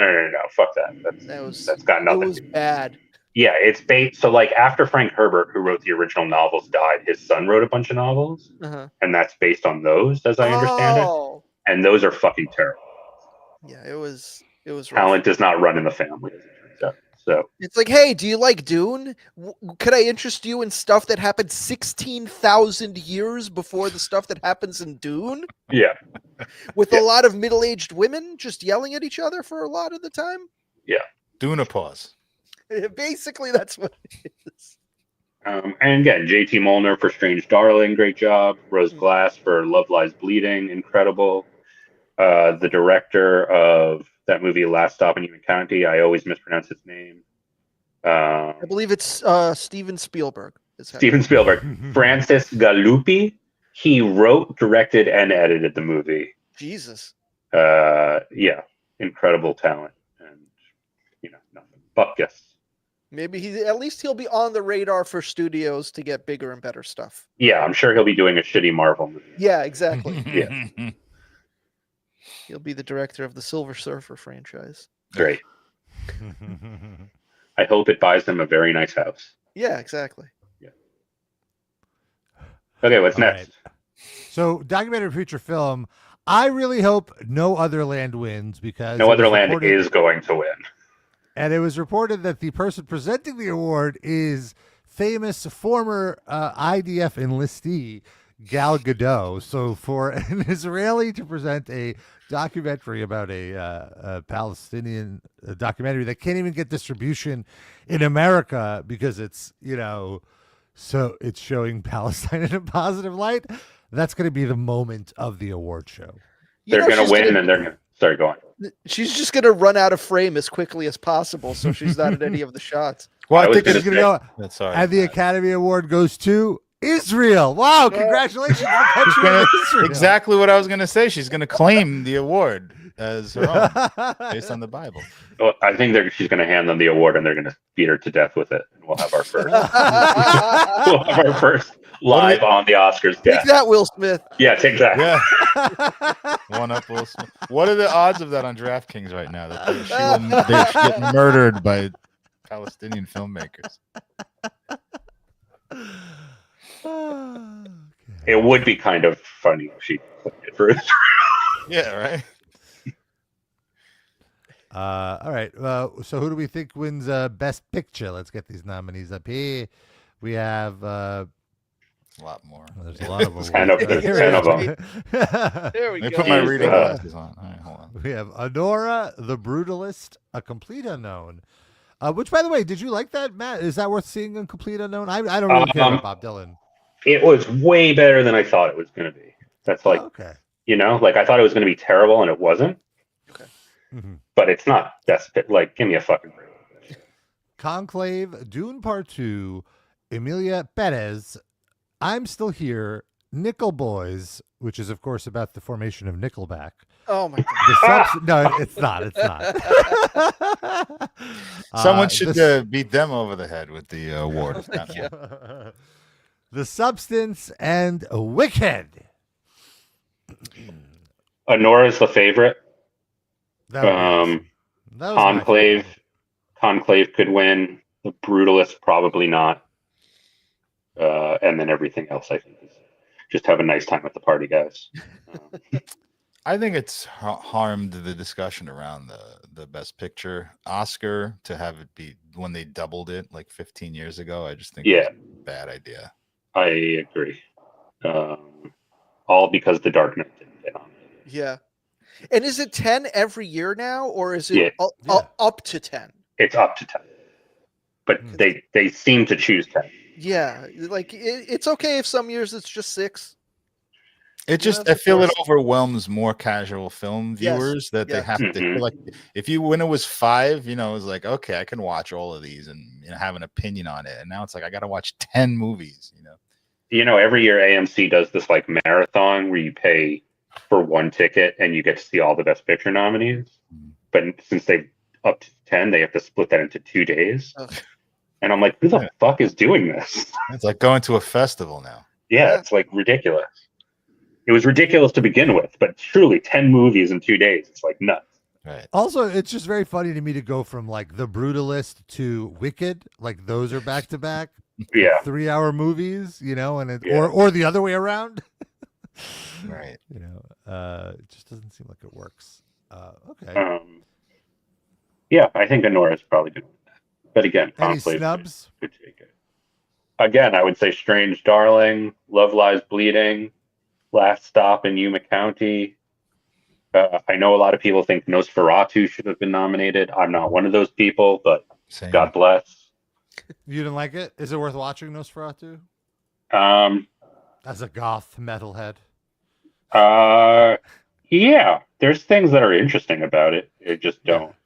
Fuck that. That's got It nothing. was bad. Yeah, it's based. So, like, after Frank Herbert, who wrote the original novels, died, his son wrote a bunch of novels, Uh-huh. and that's based on those, as I understand it. Oh, And those are fucking terrible. yeah, it was rough. Talent does not run in the family, as it turns out. So, It's like, hey, do you like Dune? Could I interest you in stuff that happened 16,000 years before the stuff that happens in Dune? yeah. With a lot of middle-aged women just yelling at each other for a lot of the time? doing a pause. Basically, that's what it is. And again, JT Molnar for Strange Darling, great job. Rose Glass for Love Lies Bleeding, incredible. The director of that movie, Last Stop in Human County, I always mispronounce his name. I believe it's Steven Spielberg. Steven Spielberg. Francis Galuppi, he wrote, directed, and edited the movie. Jesus. Yeah, incredible talent. And, nothing but guess. Maybe at least he'll be on the radar for studios to get bigger and better stuff. Yeah, I'm sure he'll be doing a shitty Marvel movie. Yeah, exactly. Yeah. He'll be the director of the Silver Surfer franchise. Great. I hope it buys him a very nice house. Yeah, exactly. Okay, what's All next? So, documentary feature film. I really hope No Other Land wins because No Other Land is going to win. And it was reported that the person presenting the award is famous former IDF enlistee Gal Gadot. So for an Israeli to present a documentary about a Palestinian documentary that can't even get distribution in America because it's, so it's showing Palestine in a positive light, that's going to be the moment of the award show. They're going to win and they're going to... Sorry, go on. She's just going to run out of frame as quickly as possible, so she's not in any of the shots. Well, I think it's going to go. And the Academy Award goes to Israel. Wow! Congratulations! Exactly what I was going to say. She's going to claim the award as her own, based on the Bible. Well, I think she's going to hand them the award, and they're going to beat her to death with it. And we'll have our first. We'll have our first live on the Oscars. Take that, Will Smith. Yeah, take that. Yeah. One up, Will Smith. What are the odds of that on DraftKings right now? That she get murdered by Palestinian filmmakers. It would be kind of funny if she played it for Israel. Yeah, right. All right. So who do we think wins Best Picture? Let's get these nominees up here. We have a lot more. There's a lot of them. 10 of them. There we Let me go. put my reading glasses on. All right, hold on. We have Honora, The Brutalist, A Complete Unknown. Which, by the way, did you like that, Matt? Is that worth seeing in Complete Unknown? I don't really care about Bob Dylan. It was way better than I thought it was going to be. That's like, okay. I thought it was going to be terrible, and it wasn't. Okay. Mm-hmm. But it's not. That's like, give me a fucking break. Conclave, Dune Part 2, Emilia Perez, I'm Still Here, Nickel Boys, which is, of course, about the formation of Nickelback. Oh, my God. No, it's not. It's not. Someone should beat them over the head with the award. The Substance and Wicked. Honora's the favorite. Conclave could win. The Brutalist probably not. And then everything else, I think, is just have a nice time at the party, guys. I think it's harmed the discussion around the Best Picture Oscar to have it be when they doubled it like 15 years ago. I just think it's a bad idea. I agree. All because The Dark Knight didn't get on. Yeah. And is it 10 every year now, or is it up to 10? It's up to 10. But they seem to choose 10. Yeah. Like, it's okay if some years it's just 6. It just, I feel it overwhelms more casual film viewers that they have to, like, when it was 5, it was like, okay, I can watch all of these and have an opinion on it. And now it's like, I got to watch 10 movies, Every year AMC does this like marathon where you pay for one ticket and you get to see all the Best Picture nominees. But since they've up to 10, they have to split that into 2 days. And I'm like, who the fuck is doing this? It's like going to a festival now. Yeah, it's like ridiculous. It was ridiculous to begin with, but truly 10 movies in 2 days. It's like nuts. Right. Also, it's just very funny to me to go from like The Brutalist to Wicked. Like those are back to back. Yeah. 3-hour movies, and or the other way around. Right. It just doesn't seem like it works. Okay. Yeah, I think Honora's probably good. But again, any snubs? Could take it. Again, I would say Strange Darling, Love Lies Bleeding, Last Stop in Yuma County. I know a lot of people think Nosferatu should have been nominated. I'm not one of those people, but God bless. You didn't like it? Is it worth watching Nosferatu? As a goth metalhead. Yeah, there's things that are interesting about it. It just don't.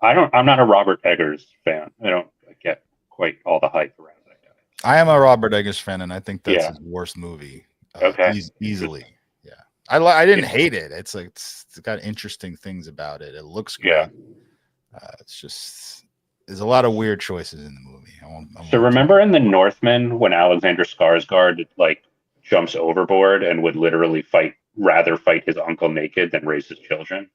I'm not a Robert Eggers fan. I don't get quite all the hype around that guy. I am a Robert Eggers fan, and I think that's his worst movie. Easily. Yeah. I didn't hate it. It's like it's got interesting things about it. It looks great. Yeah. It's just there's a lot of weird choices in the movie. So remember in The Northman when Alexander Skarsgård like jumps overboard and would literally rather fight his uncle naked than raise his children?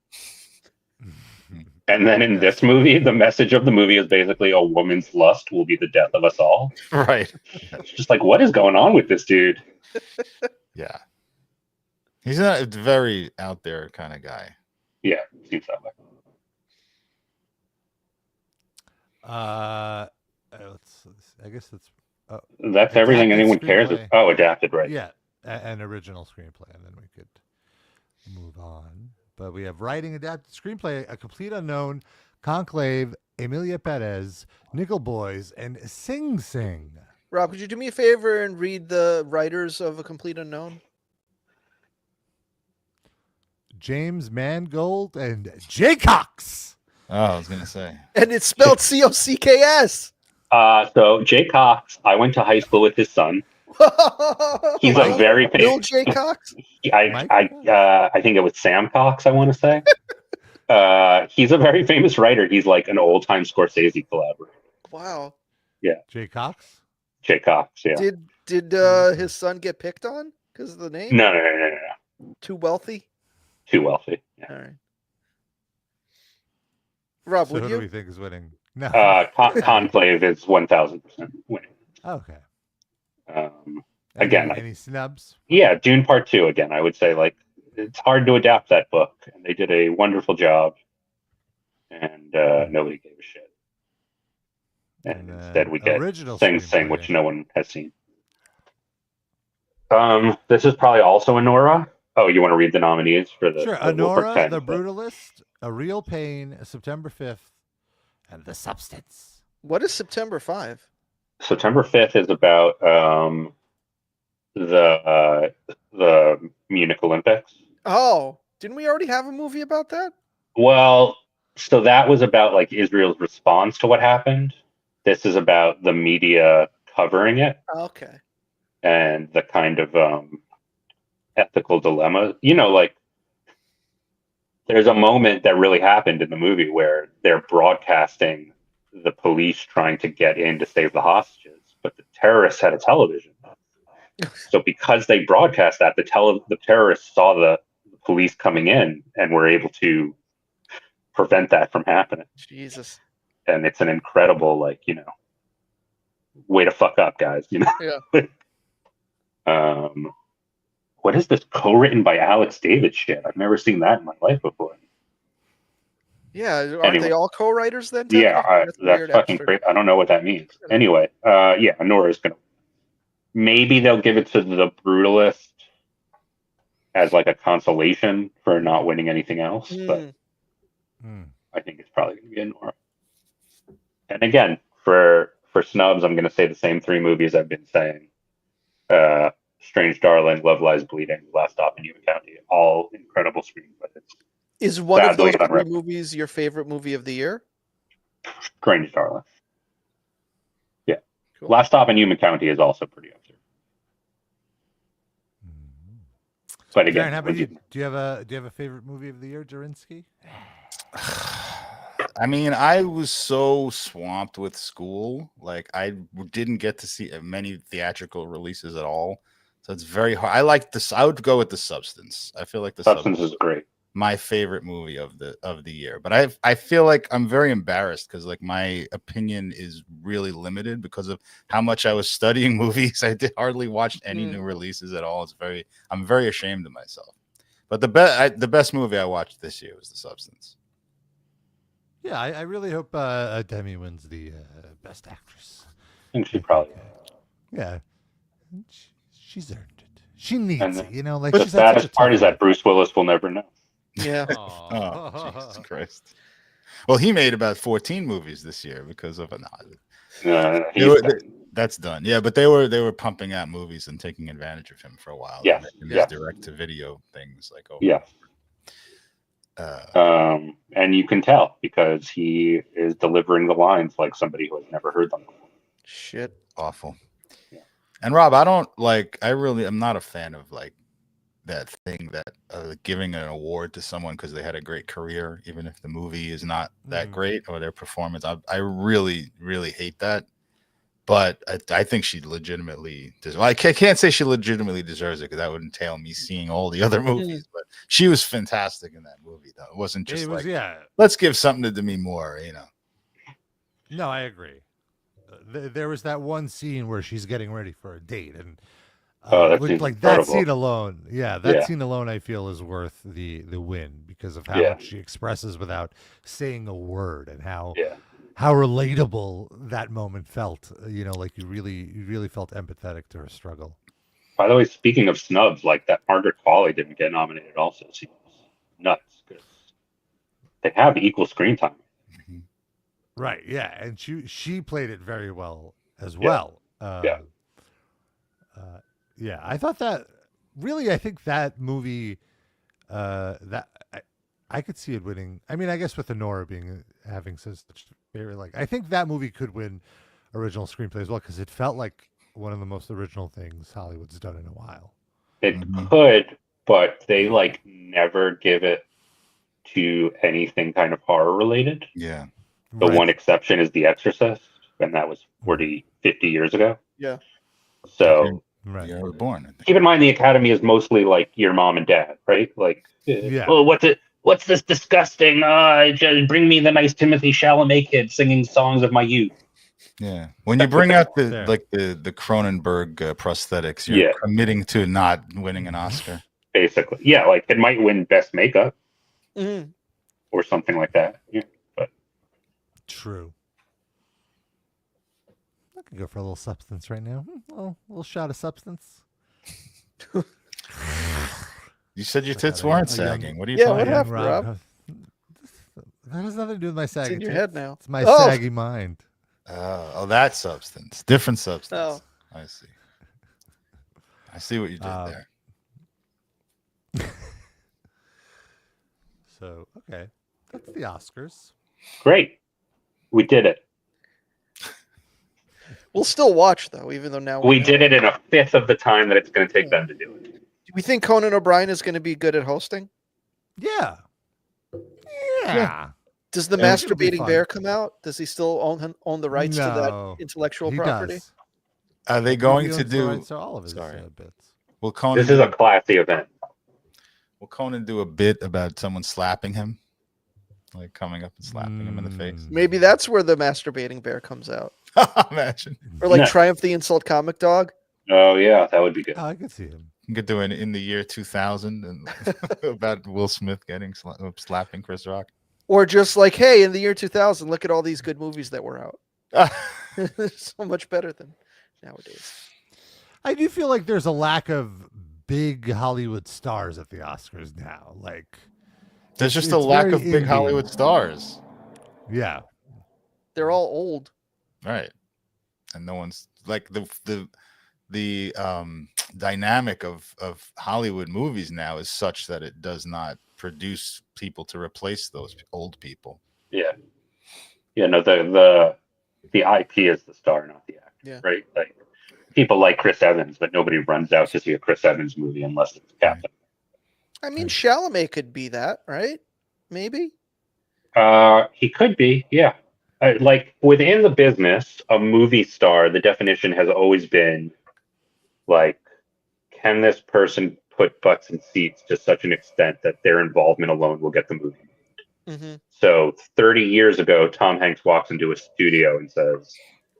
And then in this movie, the message of the movie is basically a woman's lust will be the death of us all. Right. It's just like, what is going on with this dude? Yeah. He's not a very out there kind of guy. Yeah, seems that way. I guess that's That's everything adapted anyone cares. screenplay. Oh, adapted, right? Yeah, an original screenplay, and then we could move on. But we have writing, adapted screenplay, A Complete Unknown, Conclave, Emilia Perez, Nickel Boys, and Sing Sing. Rob, could you do me a favor and read the writers of A Complete Unknown? James Mangold and Jay Cox. Oh, I was gonna say. And it's spelled Cocks. So Jay Cox, I went to high school with his son. He's like very Bill famous. J. Cox? I think it was Sam Cox, I want to say. He's a very famous writer. He's like an old time Scorsese collaborator. Wow. Yeah. Jay Cox? Jay Cox, yeah. Did his son get picked on because of the name? No. Too wealthy? Too wealthy. Yeah. All right. Rob, So would who you? do we think is winning? No. Conclave is 1000% winning. Okay. Again, any snubs? Yeah, Dune Part 2 again. I would say like it's hard to adapt that book, and they did a wonderful job, and nobody gave a shit. And instead, we get Sing Sing, which no one has seen. This is probably also Anora. Oh, you want to read the nominees for the? Sure, Anora, The Brutalist, A Real Pain, September 5th, and The Substance. What is September 5? September 5th is about the Munich Olympics. Oh, didn't we already have a movie about that? Well, so that was about like Israel's response to what happened. This is about the media covering it. Okay. And the kind of ethical dilemma. You know, like there's a moment that really happened in the movie where they're broadcasting the police trying to get in to save the hostages, but the terrorists had a television. So because they broadcast that, the terrorists saw the police coming in and were able to prevent that from happening. Jesus. And it's an incredible, like, you know, way to fuck up, guys. You know. Yeah. What is this co-written by Alex David shit? I've never seen that in my life before. Yeah, aren't they all co-writers then? Yeah, that's fucking crazy. I don't know what that means. Anyway, yeah, Nora's gonna. Maybe they'll give it to The Brutalist as like a consolation for not winning anything else, but I think it's probably gonna be a Nora. And again, for snubs, I'm gonna say the same three movies I've been saying: Strange Darling, Love Lies Bleeding, Last Stop in Union County. All incredible screenplays. Is one of those three movies your favorite movie of the year? Strange Darling. Yeah. Cool. Last Stop in Human County is also pretty up there. But again, Darren, how about you? Do you have a favorite movie of the year, Jarinsky? I mean, I was so swamped with school, like I didn't get to see many theatrical releases at all. So it's very hard. I like this. I would go with The Substance. I feel like The Substance is great. My favorite movie of the year. But I feel like I'm very embarrassed because like my opinion is really limited because of how much I was studying movies. I hardly watched any new releases at all. I'm very ashamed of myself. But the best movie I watched this year was The Substance. Yeah, I really hope Demi wins the Best Actress. I think she probably. Yeah, she's earned it. She needs it, you know. Like the saddest part is that Bruce Willis will never know. Yeah. Oh, Jesus Christ. Well, he made about 14 movies this year because of that's done. Yeah, but they were pumping out movies and taking advantage of him for a while. Yeah. Direct to video things like and you can tell because he is delivering the lines like somebody who has never heard them before. Shit. Awful. Yeah. And Rob, I'm not a fan of like that thing that giving an award to someone because they had a great career, even if the movie is not that great or their performance. I really, really hate that. But I think she legitimately deserves. Well, I can't say she legitimately deserves it because that would entail me seeing all the other movies. But she was fantastic in that movie, though. It wasn't just let's give something to Demi Moore, you know. No, I agree. There was that one scene where she's getting ready for a date, and That Which, seems like that incredible. scene alone, that scene alone, I feel is worth the win because of how much she expresses without saying a word, and how relatable that moment felt. Like you really felt empathetic to her struggle. By the way, speaking of snubs, like that Margaret Qualley didn't get nominated also seems nuts because they have equal screen time. Right, yeah, and she played it very well as well. Yeah, I thought that really. I think that movie, that I could see it winning. I mean, I guess with Honora having such very I think that movie could win original screenplay as well because it felt like one of the most original things Hollywood's done in a while. It could, but they never give it to anything kind of horror related. Yeah. The one exception is The Exorcist, and that was 40, 50 years ago. Yeah. So you were born. Keep in mind the Academy is mostly like your mom and dad, right? Oh, what's this disgusting? Just bring me the nice Timothy Chalamet kid singing songs of my youth. Yeah, when you bring out the Cronenberg prosthetics, you're committing to not winning an Oscar. Basically, it might win Best Makeup or something like that. Yeah, but true. I could go for a little substance right now. A little shot of substance. You said your tits weren't sagging. What are you talking about, Rob? That has nothing to do with my sagging. It's in your head now. It's my saggy mind. That substance. Different substance. Oh. I see what you did there. So, okay. That's the Oscars. Great. We did it. We'll still watch, though, even though now we did it in a fifth of the time that it's going to take them to do it. Do we think Conan O'Brien is going to be good at hosting? Yeah. Does the masturbating bear come out? Does he still own the rights to that intellectual property? Does. Are they going to do all of his bits? Will Conan this is a classy event. Will Conan do a bit about someone slapping him? Like coming up and slapping him in the face? Maybe that's where the masturbating bear comes out. Imagine. Or Triumph the Insult Comic Dog. Oh, yeah, that would be good. I could see him. You could do it in the year 2000 and about Will Smith getting slapping Chris Rock. Or just hey, in the year 2000, look at all these good movies that were out. So much better than nowadays. I do feel like there's a lack of big Hollywood stars at the Oscars now. There's just a lack of big Hollywood stars. Yeah. They're all old. Right. And no one's the dynamic of Hollywood movies now is such that it does not produce people to replace those old people. Yeah. Yeah, no, the IP is the star, not the actor. Yeah. Right? People like Chris Evans, but nobody runs out to see a Chris Evans movie unless it's Captain. I mean, Chalamet could be that, right? Maybe. He could be, yeah. Within the business, a movie star, the definition has always been can this person put butts in seats to such an extent that their involvement alone will get the movie made? Mm-hmm. So 30 years ago, Tom Hanks walks into a studio and says,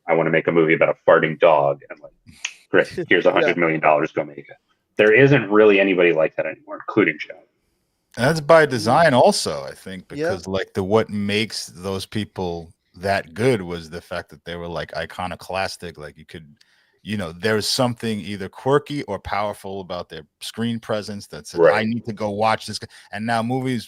I want to make a movie about a farting dog. And great, here's $100 million, go make it. There isn't really anybody like that anymore, including Chad. And that's by design also, I think, because what makes those people that good was the fact that they were iconoclastic. You could, there's something either quirky or powerful about their screen presence that said, I need to go watch this. And now movie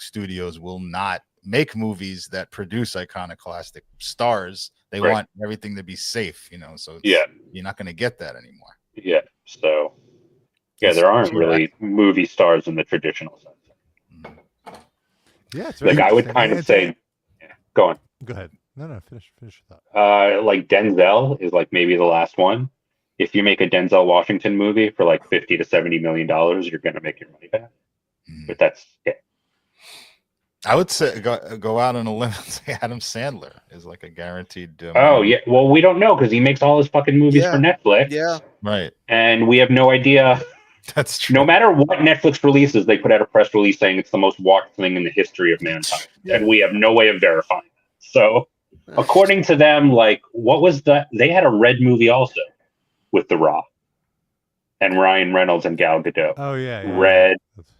studios will not make movies that produce iconoclastic stars. They want everything to be safe, so you're not going to get that anymore. Yeah. So, there aren't really movie stars in the traditional sense. Yeah. It's I would kind of say, go on. Go ahead. No, finish your thought. Denzel is maybe the last one. If you make a Denzel Washington movie for $50 to $70 million, you're going to make your money back. But that's it. I would say go out on a limb and say Adam Sandler is a guaranteed. Oh yeah, well we don't know because he makes all his fucking movies for Netflix. Yeah, right. And we have no idea. That's true. No matter what Netflix releases, they put out a press release saying it's the most watched thing in the history of mankind, and we have no way of verifying it. So, according to them, what was that? They had a Red movie also with The Rock. and Ryan Reynolds and Gal Gadot. Oh yeah.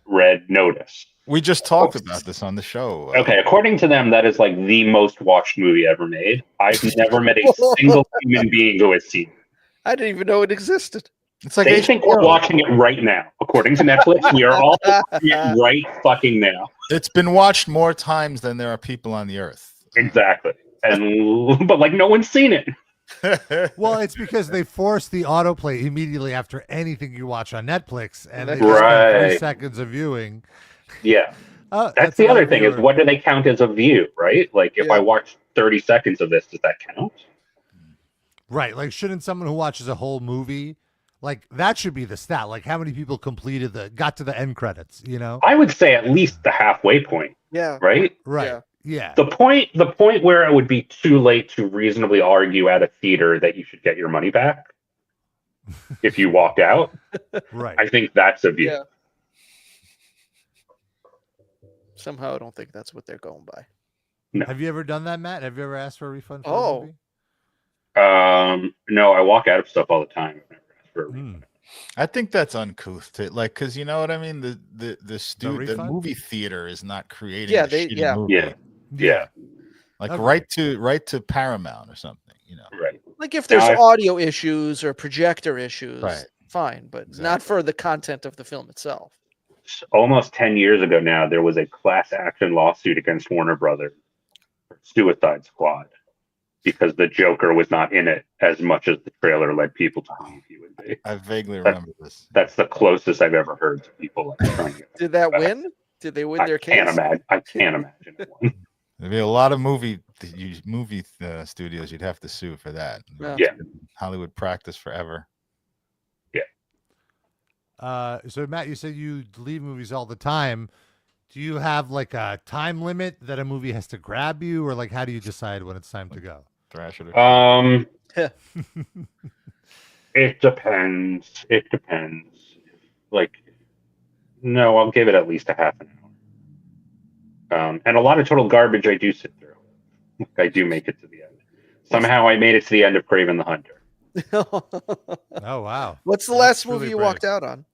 Red Notice. We just talked about this on the show. Okay, according to them, that is like the most watched movie ever made. I've never met a single human being who has seen it. I didn't even know it existed. It's like They HBO. think we're watching it right now. According to Netflix, we are all watching it right fucking now. It's been watched more times than there are people on the earth. Exactly. But like no one's seen it. Well, it's because they force the autoplay immediately after anything you watch on Netflix, and they Right. spend 3 seconds of viewing. Yeah. Oh, That's the another other thing is viewer. what do they count as a view, right? Like if I watch 30 seconds of this, does that count? Right. Like, shouldn't someone who watches a whole movie, like, that should be the stat? Like, how many people got to the end credits, you know? I would say at least the halfway point, Yeah. right? Right. Yeah. The point where it would be too late to reasonably argue at a theater that you should get your money back if you walked out. Right. I think that's a view. Yeah. Somehow I don't think that's what they're going by. No. Have you ever done that, Matt? Have you ever asked for a refund for a movie? No, I walk out of stuff all the time. I've never asked for a refund. I think that's uncouth to like, because you know what I mean. The refund? movie theater is not creating. Yeah, a shitty Yeah. movie. Yeah. Like Okay. right to Paramount or something. You know. Right. Like if there's Now, audio issues or projector issues, Right. fine, but Exactly. not for the content of the film itself. Almost 10 years ago now, there was a class action lawsuit against Warner Brothers for Suicide Squad because the Joker was not in it as much as the trailer led people to believe he would be. I vaguely remember this. That's the closest I've ever heard to people like trying to get Did that back. win? Did they win their I can't case? imagine. I can't imagine it won. There'd be a lot of movie studios you'd have to sue for that. Yeah. Hollywood practice forever. So Matt, you said you leave movies all the time. Do you have like a time limit that a movie has to grab you, or like how do you decide when it's time to go? Thrash it. It depends. It depends. Like, no, I'll give it at least a half an hour. And a lot of total garbage I do sit through. I do make it to the end. Somehow I made it to the end of Craven the Hunter. Oh wow! What's the That's last really movie you brave. walked out on?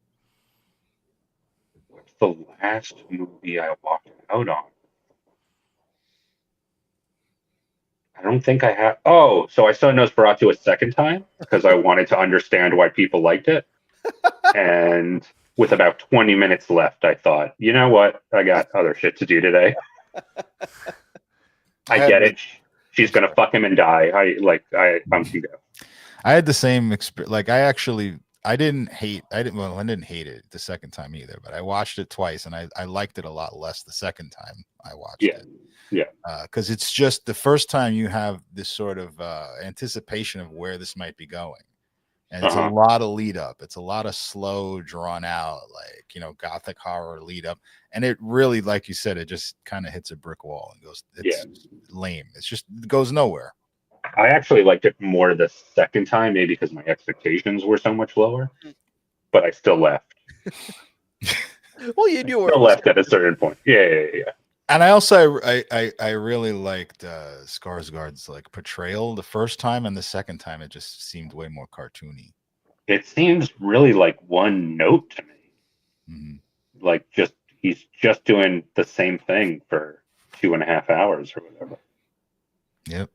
What's the last movie I walked out on? I don't think I have. Oh, so I saw Nosferatu a second time because I wanted to understand why people liked it. And with about 20 minutes left, I thought, you know what? I got other shit to do today. I get it. She's gonna fuck him and die. I'm to go. I had the same experience. Like I didn't hate it the second time either, but I watched it twice and I liked it a lot less the second time I watched it. Yeah. Because it's just the first time you have this sort of anticipation of where this might be going. And it's a lot of lead up. It's a lot of slow, drawn out, like, you know, gothic horror lead up. And it really, like you said, it just kind of hits a brick wall and goes, it's lame. It goes nowhere. I actually liked it more the second time, maybe because my expectations were so much lower, but I still left. Well, you knew where it Still was left at a certain point. Yeah. And I also I really liked Skarsgård's like portrayal the first time, and the second time it just seemed way more cartoony. It seems really like one note to me. Mm-hmm. Like he's just doing the same thing for 2.5 hours or whatever. Yep.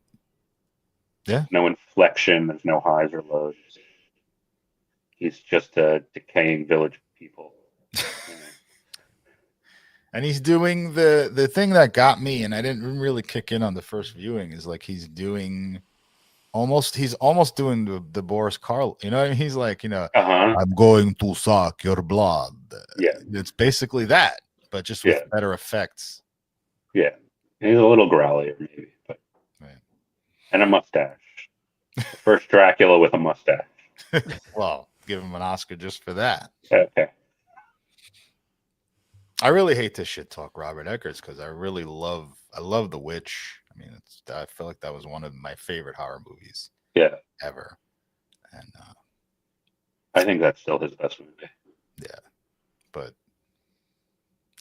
Yeah. No inflection. There's no highs or lows. He's just a decaying village of people. And he's doing the thing that got me, and I didn't really kick in on the first viewing, is like he's almost doing the Boris Karloff. You know what I mean? He's like, you know, I'm going to suck your blood. Yeah. It's basically that, but just with better effects. Yeah. He's a little growlier maybe, but and a mustache. First Dracula with a mustache. Well, give him an Oscar just for that. Okay. I really hate to shit talk Robert Eggers because I love The Witch. I mean, I feel like that was one of my favorite horror movies. Ever. And I think that's still his best movie. Yeah. But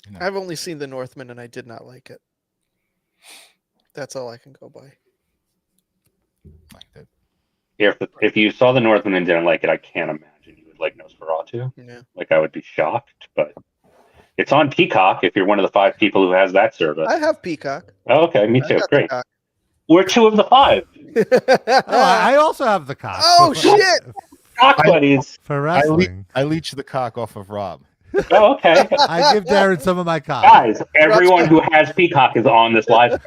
you know. I've only seen The Northman and I did not like it. That's all I can go by. Like that. If you saw The Northman and didn't like it, I can't imagine you would like Nosferatu. Yeah. Like I would be shocked, but it's on Peacock if you're one of the 5 people who has that service. I have Peacock. Oh, okay, me I too. got Great. Peacock. We're 2 of the 5. Oh, I also have the cock. Oh, for- shit! Cock buddies. For wrestling. I leech the cock off of Rob. Oh, okay. I give Darren some of my cock. Guys, everyone who has Peacock is on this live.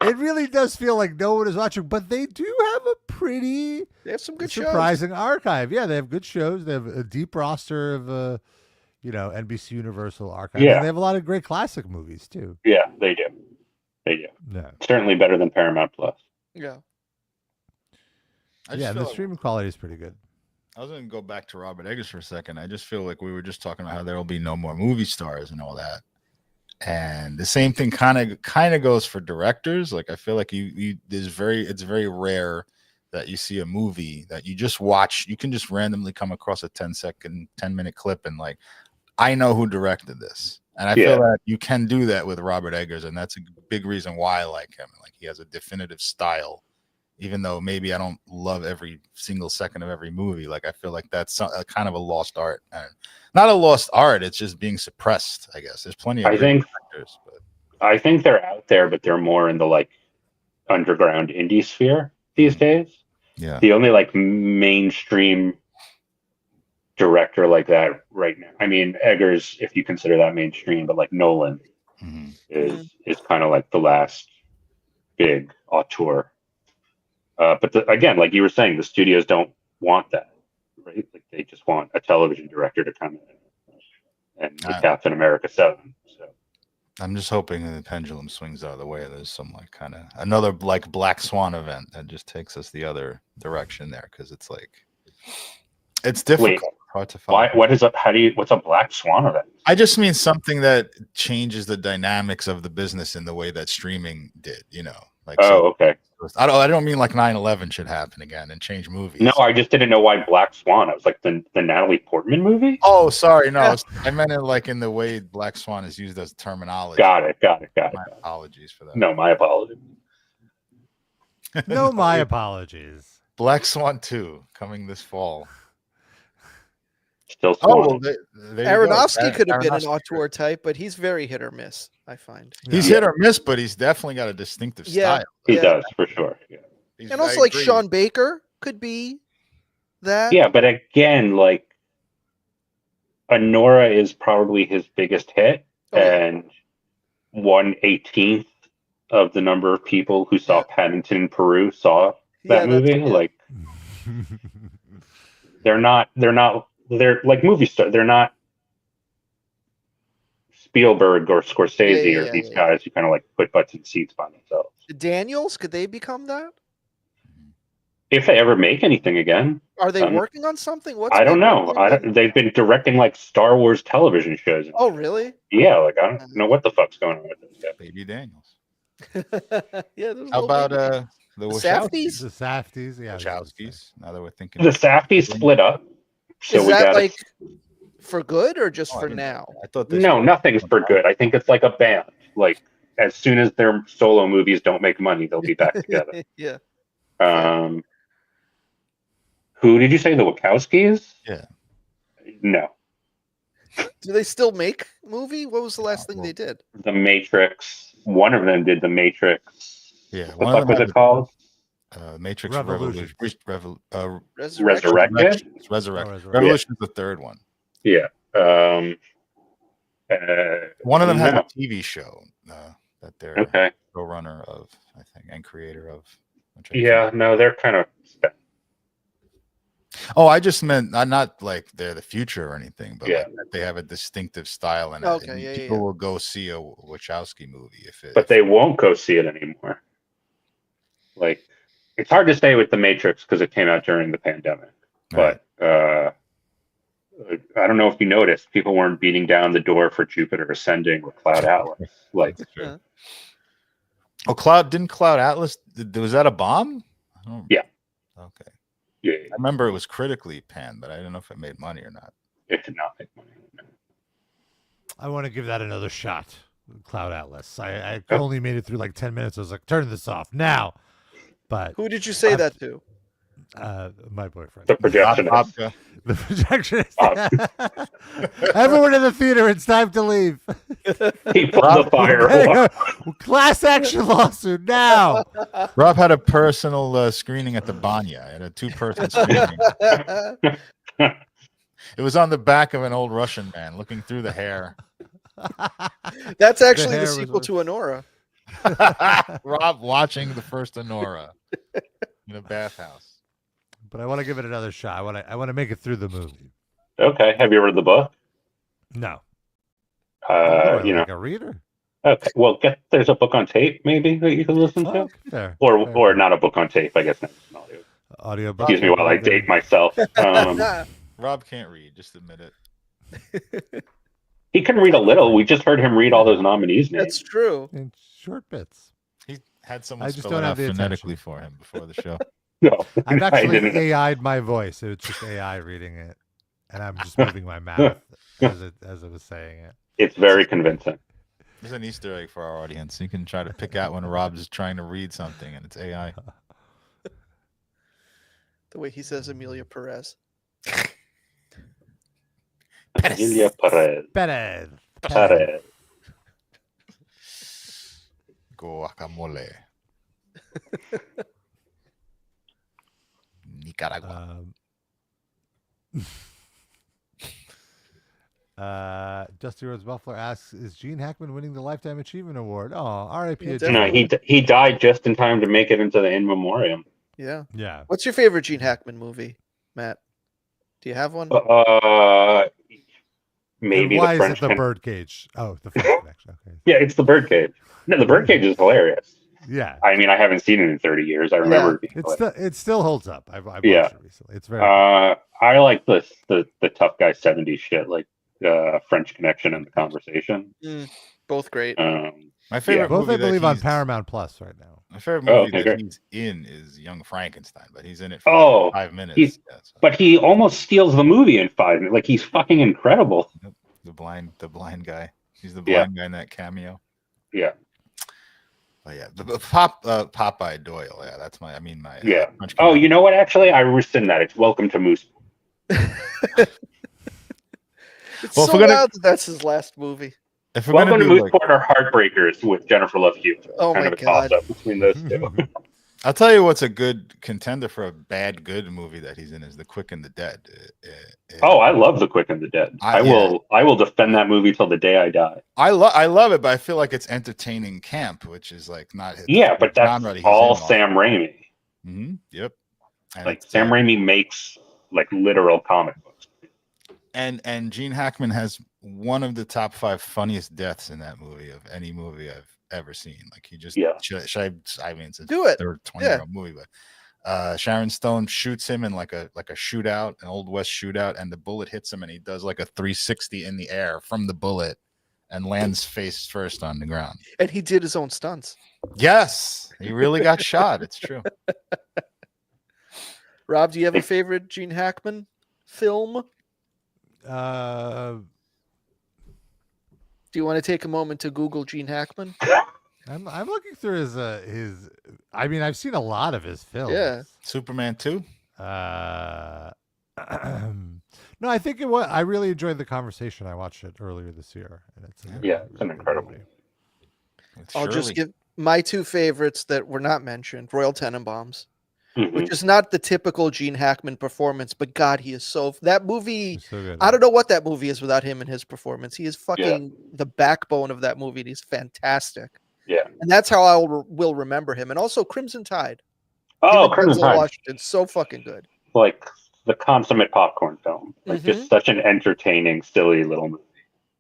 It really does feel like no one is watching, but they do have a pretty They have some good surprising archive. Yeah, they have good shows. They have a deep roster of NBC Universal archive. Yeah. And they have a lot of great classic movies too. Yeah, they do. They do. Yeah. Certainly better than Paramount Plus. Yeah. Yeah, and the streaming quality is pretty good. I was going to go back to Robert Eggers for a second. I just feel like we were just talking about how there will be no more movie stars and all that. And the same thing kind of goes for directors. Like I feel like it's very rare that you see a movie that you just watch. You can just randomly come across a 10-minute clip and like, I know who directed this. And I feel that you can do that with Robert Eggers, and that's a big reason why I like him. Like he has a definitive style, even though maybe I don't love every single second of every movie. Like I feel like that's a kind of a lost art. Not a lost art, it's just being suppressed, I guess. There's plenty of directors, but I think they're out there, but they're more in the like underground indie sphere these days. Yeah. The only like mainstream director like that right now. I mean, Eggers, if you consider that mainstream, but like Nolan is kind of like the last big auteur. But again, like you were saying, the studios don't want that, right? Like they just want a television director to come in and the Captain America 7. So I'm just hoping the pendulum swings out of the way. There's some like kind of another like Black Swan event that just takes us the other direction there, because it's like it's difficult. Wait, hard to find. what's a Black Swan event? I just mean something that changes the dynamics of the business in the way that streaming did, Like Okay. I don't mean like 9/11 should happen again and change movies. No, I just didn't know why Black Swan. I was like the Natalie Portman movie. Oh, sorry, no, I meant it like in the way Black Swan is used as terminology. Got it. My apologies for that. No, my apologies. No, my apologies. Black Swan 2 coming this fall. Still Swan. Aronofsky could have been an auteur type, but he's very hit or miss, I find. He's hit or miss, but he's definitely got a distinctive style. He does, for sure. Yeah. And also, like Sean Baker could be that. Yeah, but again, like Honora is probably his biggest hit, and 1/18th of the number of people who saw Paddington in Peru saw that movie. Like they're like movie stars. They're not Spielberg or Scorsese or these guys who kind of like put butts in seats by themselves. The Daniels, could they become that? If they ever make anything again. Are they working on something? I don't know. They've been directing like Star Wars television shows. Oh, really? Yeah, like I don't know what the fuck's going on with this guy. Baby Daniels. How about the Safdies? The Safdies, yeah. Wachowskis. Now that we're thinking, the Safdies split up. So is that like for good or just for now? I thought nothing's for good. I think it's like a band. Like as soon as their solo movies don't make money, they'll be back together. Yeah. Who did you say? The Wachowskis? Yeah. No. Do they still make movie? What was the last thing they did? The Matrix. One of them did The Matrix. Yeah. What the fuck was it called? Matrix Revolution. Resurrection. Resurrection. Revolution is the third one. Yeah. One of them had a TV show that they're okay. showrunner of, I think, and creator of. Yeah, no, they're kind of. Oh, I just meant not like they're the future or anything, but like they have a distinctive style, and people will go see a Wachowski movie but they won't go see it anymore. Like, it's hard to say with The Matrix because it came out during the pandemic, but I don't know if you noticed, people weren't beating down the door for Jupiter Ascending or Cloud Atlas. Like, didn't Cloud Atlas? Was that a bomb? Yeah. Okay. Yeah. I remember it was critically panned, but I don't know if it made money or not. It did not make money. I want to give that another shot. Cloud Atlas. I only made it through like 10 minutes. I was like, turn this off now. But who did you say that to? My boyfriend. The projectionist. Babka. The projectionist. Everyone in the theater, it's time to leave. He pulled the fire. Class action lawsuit now. Rob had a personal screening at the Banya. At a 2-person screening. It was on the back of an old Russian man looking through the hair. That's actually the hair sequel was- to Honora. Rob watching the first Honora in a bathhouse. But I want to give it another shot. I want to make it through the movie. Okay. Have you read the book? No. Like a reader. Okay. Well, there's a book on tape maybe that you can listen to, Oh, fair. or not a book on tape. I guess that's an audio. Audiobook. Excuse me while I date myself. Rob can't read. Just admit it. He can read a little. We just heard him read all those nominees names. That's true. In short bits. He had someone I just spell don't it have out the phonetically attention. for him before the show. No, I've I actually didn't. AI'd my voice. It's just AI reading it, and I'm just moving my mouth as it was saying it. It's very convincing. There's an Easter egg for our audience. You can try to pick out when Rob's is trying to read something and it's AI. The way he says Amelia Perez. Julia Perez. Perez. Guacamole. Nicaragua. Dusty Rhodes Buffalo asks, "Is Gene Hackman winning the Lifetime Achievement Award?" Oh, R.I.P. Yeah, Gene. No, he died just in time to make it into the in memoriam. Yeah. Yeah. What's your favorite Gene Hackman movie, Matt? Do you have one? And Maybe why the French. is it the Birdcage? Oh, the French Connection. Okay. Yeah, it's the Birdcage. No, the Birdcage is hilarious. Yeah. I mean, I haven't seen it in 30 years. I remember it being hilarious. It still holds up. I watched Yeah. it recently. It's very. I like the tough guy 70s shit, like French Connection and The Conversation. Both great. My favorite both movie I believe that on he's- Paramount Plus right now. My favorite movie that great. he's in is Young Frankenstein, but he's in it for 5 minutes. Yeah, so But he almost steals the movie in 5 minutes. Like, he's fucking incredible. the blind guy. He's the blind guy in that cameo. Yeah. But yeah, the Popeye Doyle. Yeah, that's my. Yeah. French Oh, Connection. you know what? Actually, I rescind that. It's Welcome to Moose. It's Well, if so we're gonna- wild that that's his last movie. If we're Welcome gonna to do, Mooseport or Heartbreakers with Jennifer Love Hewitt. Oh Kind my of a God. toss-up between those two. I'll tell you what's a good contender for a bad good movie that he's in is The Quick and the Dead. Oh, I love The Quick and the Dead. I will defend that movie till the day I die. I love it, but I feel like it's entertaining camp, which is like not. Yeah, but that's genre that he's all in Sam Raimi. Mm-hmm. Yep. And Like it's, Sam Raimi makes like literal comic books. and Gene Hackman has one of the top 5 funniest deaths in that movie of any movie I've ever seen. Like he just I mean it's a Do it. third 20-year-old movie, but Sharon Stone shoots him in like a shootout, an Old West shootout, and the bullet hits him and he does like a 360 in the air from the bullet and lands face first on the ground. And he did his own stunts. Yes, he really got shot. It's true. Rob, do you have a favorite Gene Hackman film? Uh, Do you want to take a moment to Google Gene Hackman? I'm looking through his. I mean, I've seen a lot of his films. Yeah. Superman 2. No, I think it was. I really enjoyed The Conversation. I watched it earlier this year, and it's It's an really incredible good movie. I'll just give my 2 favorites that were not mentioned. Royal Tenenbaums, Mhm. which is not the typical Gene Hackman performance, but God, he is that movie. It's so good. I don't know what that movie is without him and his performance. He is fucking the backbone of that movie. And he's fantastic. Yeah. And that's how I will remember him. And also Crimson Tide. Oh, Him and Crimson Denzel Tide. Washington, so fucking good. Like the consummate popcorn film. Like just such an entertaining, silly little movie.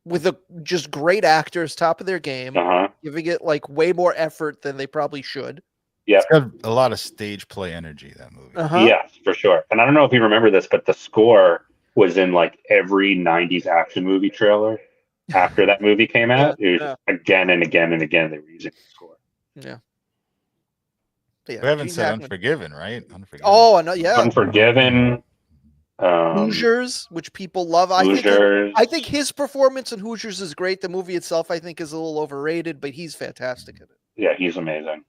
With just great actors, top of their game, Uh-huh. giving it like way more effort than they probably should. Yeah. It's got a lot of stage play energy, that movie. Yes, for sure. And I don't know if you remember this, but the score was in like every 90s action movie trailer after that movie came out. It was again and again and again they were using the score. Yeah. Yeah, We haven't Gene said Hackman. Unforgiven, right? Unforgiven. Oh, I know. Yeah. Unforgiven. Hoosiers, which people love. Hoosiers. I think his performance in Hoosiers is great. The movie itself, I think, is a little overrated, but he's fantastic in it. Yeah, he's amazing.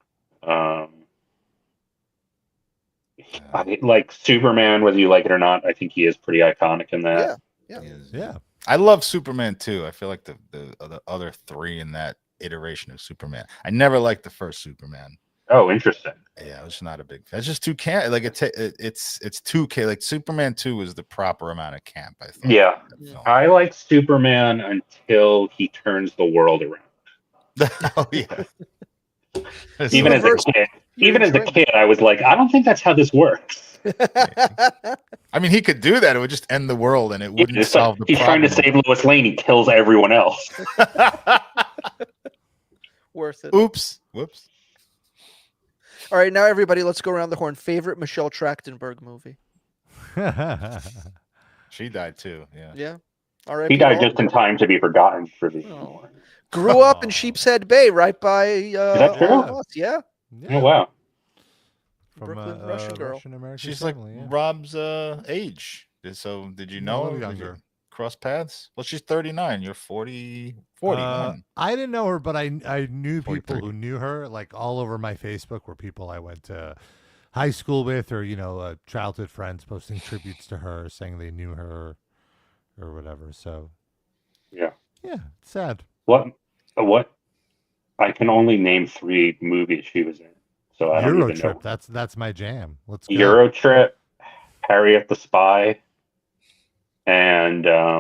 I like Superman, whether you like it or not. I think he is pretty iconic in that. Yeah. Yeah. I love Superman too. I feel like the other three in that iteration of Superman. I never liked the first Superman. Oh, interesting. Yeah, I was not a big fan. It's just too camp. Like it's too camp. Like Superman 2 was the proper amount of camp, I thought. Yeah. film. I like Superman until he turns the world around. Oh yeah. Even as a kid, I was like, I don't think that's how this works. I mean, he could do that. It would just end the world, and it wouldn't solve the he's problem. He's trying to save Lois Lane. He kills everyone else. Worth it. Oops. Whoops. All right, now everybody, let's go around the horn. Favorite Michelle Trachtenberg movie? She died too. Yeah. Yeah. All right. He died just in time to be forgotten for the. Oh. Grew up in Sheepshead Bay, right by. Is that true? Yeah. Oh wow. From Brooklyn Russian girl. Russian-American She's family, like yeah. Rob's age. So did you know A little her? Did you younger. cross paths? Well, she's 39. You're 41. I didn't know her, but I knew people 43. who knew her, like all over my Facebook were people I went to high school with, or childhood friends posting tributes to her, saying they knew her or whatever. So Yeah. yeah, it's sad. What? I can only name 3 movies she was in, so I don't Euro even Trip. know. That's my jam. Let's go. Euro Trip, Harriet the Spy, and now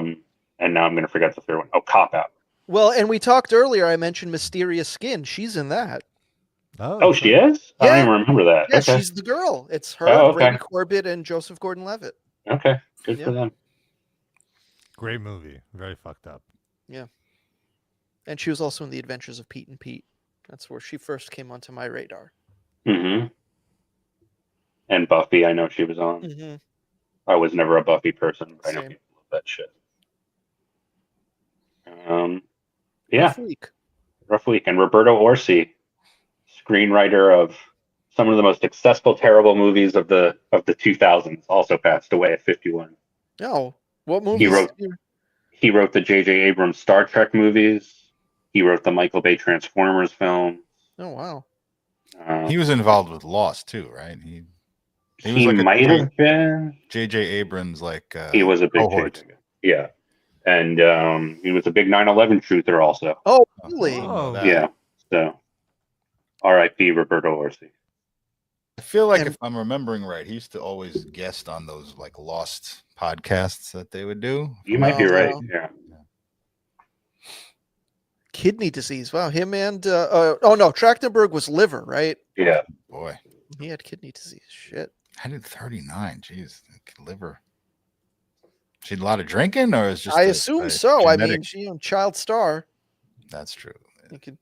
I'm going to forget the third one. Oh, Cop Out. Well, and we talked earlier. I mentioned Mysterious Skin. She's in that. Oh, she is? I don't even remember that. Yeah, Okay. she's the girl. It's her, Oh, okay. Brady Corbett, and Joseph Gordon-Levitt. Okay. Good for them. Great movie. Very fucked up. Yeah. And she was also in The Adventures of Pete and Pete. That's where she first came onto my radar. Mm-hmm. And Buffy, I know she was on. Mm-hmm. I was never a Buffy person, but I know Same. people love that shit. Yeah, rough week. And Roberto Orsi, screenwriter of some of the most successful terrible movies of the 2000s, also passed away at 51. Oh, what movies? He wrote the J.J. Abrams Star Trek movies. He wrote the Michael Bay Transformers films. Oh wow. He was involved with Lost too, right? He He was like might have been. J.J. Abrams, like He was a big cohort. Yeah. And he was a big 9/11 truther also. Oh, really? Oh, Yeah. So, R.I.P. Roberto Orsi. I feel like And- if I'm remembering right, he used to always guest on those like Lost podcasts that they would do. You might be Oh, right. wow. Yeah. Kidney disease. Wow, him and oh no, Trachtenberg was liver, right? Yeah. Boy, He had kidney disease. Shit. I did 39. Jeez, liver. She had a lot of drinking, or is just I assume so. I mean, genetic- she child star. That's true. You could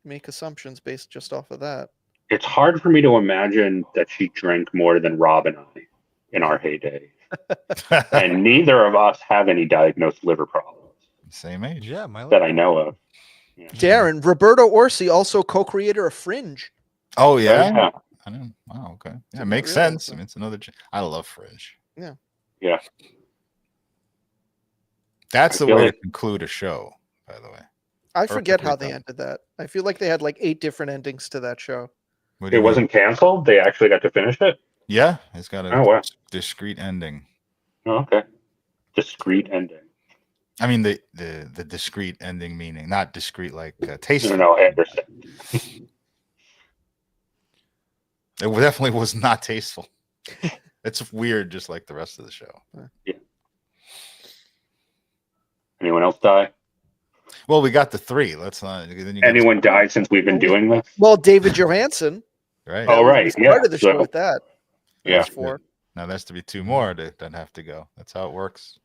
make assumptions based just off of that. It's hard for me to imagine that she drank more than Rob and I in our heyday. And neither of us have any diagnosed liver problems Same age. Yeah, my that I know of. Yeah. Darren, Roberto Orsi, also co-creator of Fringe. Oh yeah. Yeah. I know. Wow. Okay. Yeah, Did it not makes realize sense. that. I mean, it's another. I love Fringe. Yeah. That's I the feel way like- to conclude a show. By the way, I forget how Perfectly they done. ended that. I feel like they had like 8 different endings to that show. What do It you mean? wasn't canceled. They actually got to finish it. Yeah, it's got a Oh, wow. discreet ending. Oh, okay. Discreet ending. I mean the discreet ending meaning not discreet like tasteful. No, Anderson. It definitely was not tasteful. It's weird, just like the rest of the show. Anyone else die? Well, we got the 3. Let's not. Then you Anyone died since we've been doing this? Well, David Johansen. right? Oh, right. Yeah. Started the show So- with that. Yeah. That's 4. Now there has to be 2 more that have to go. That's how it works.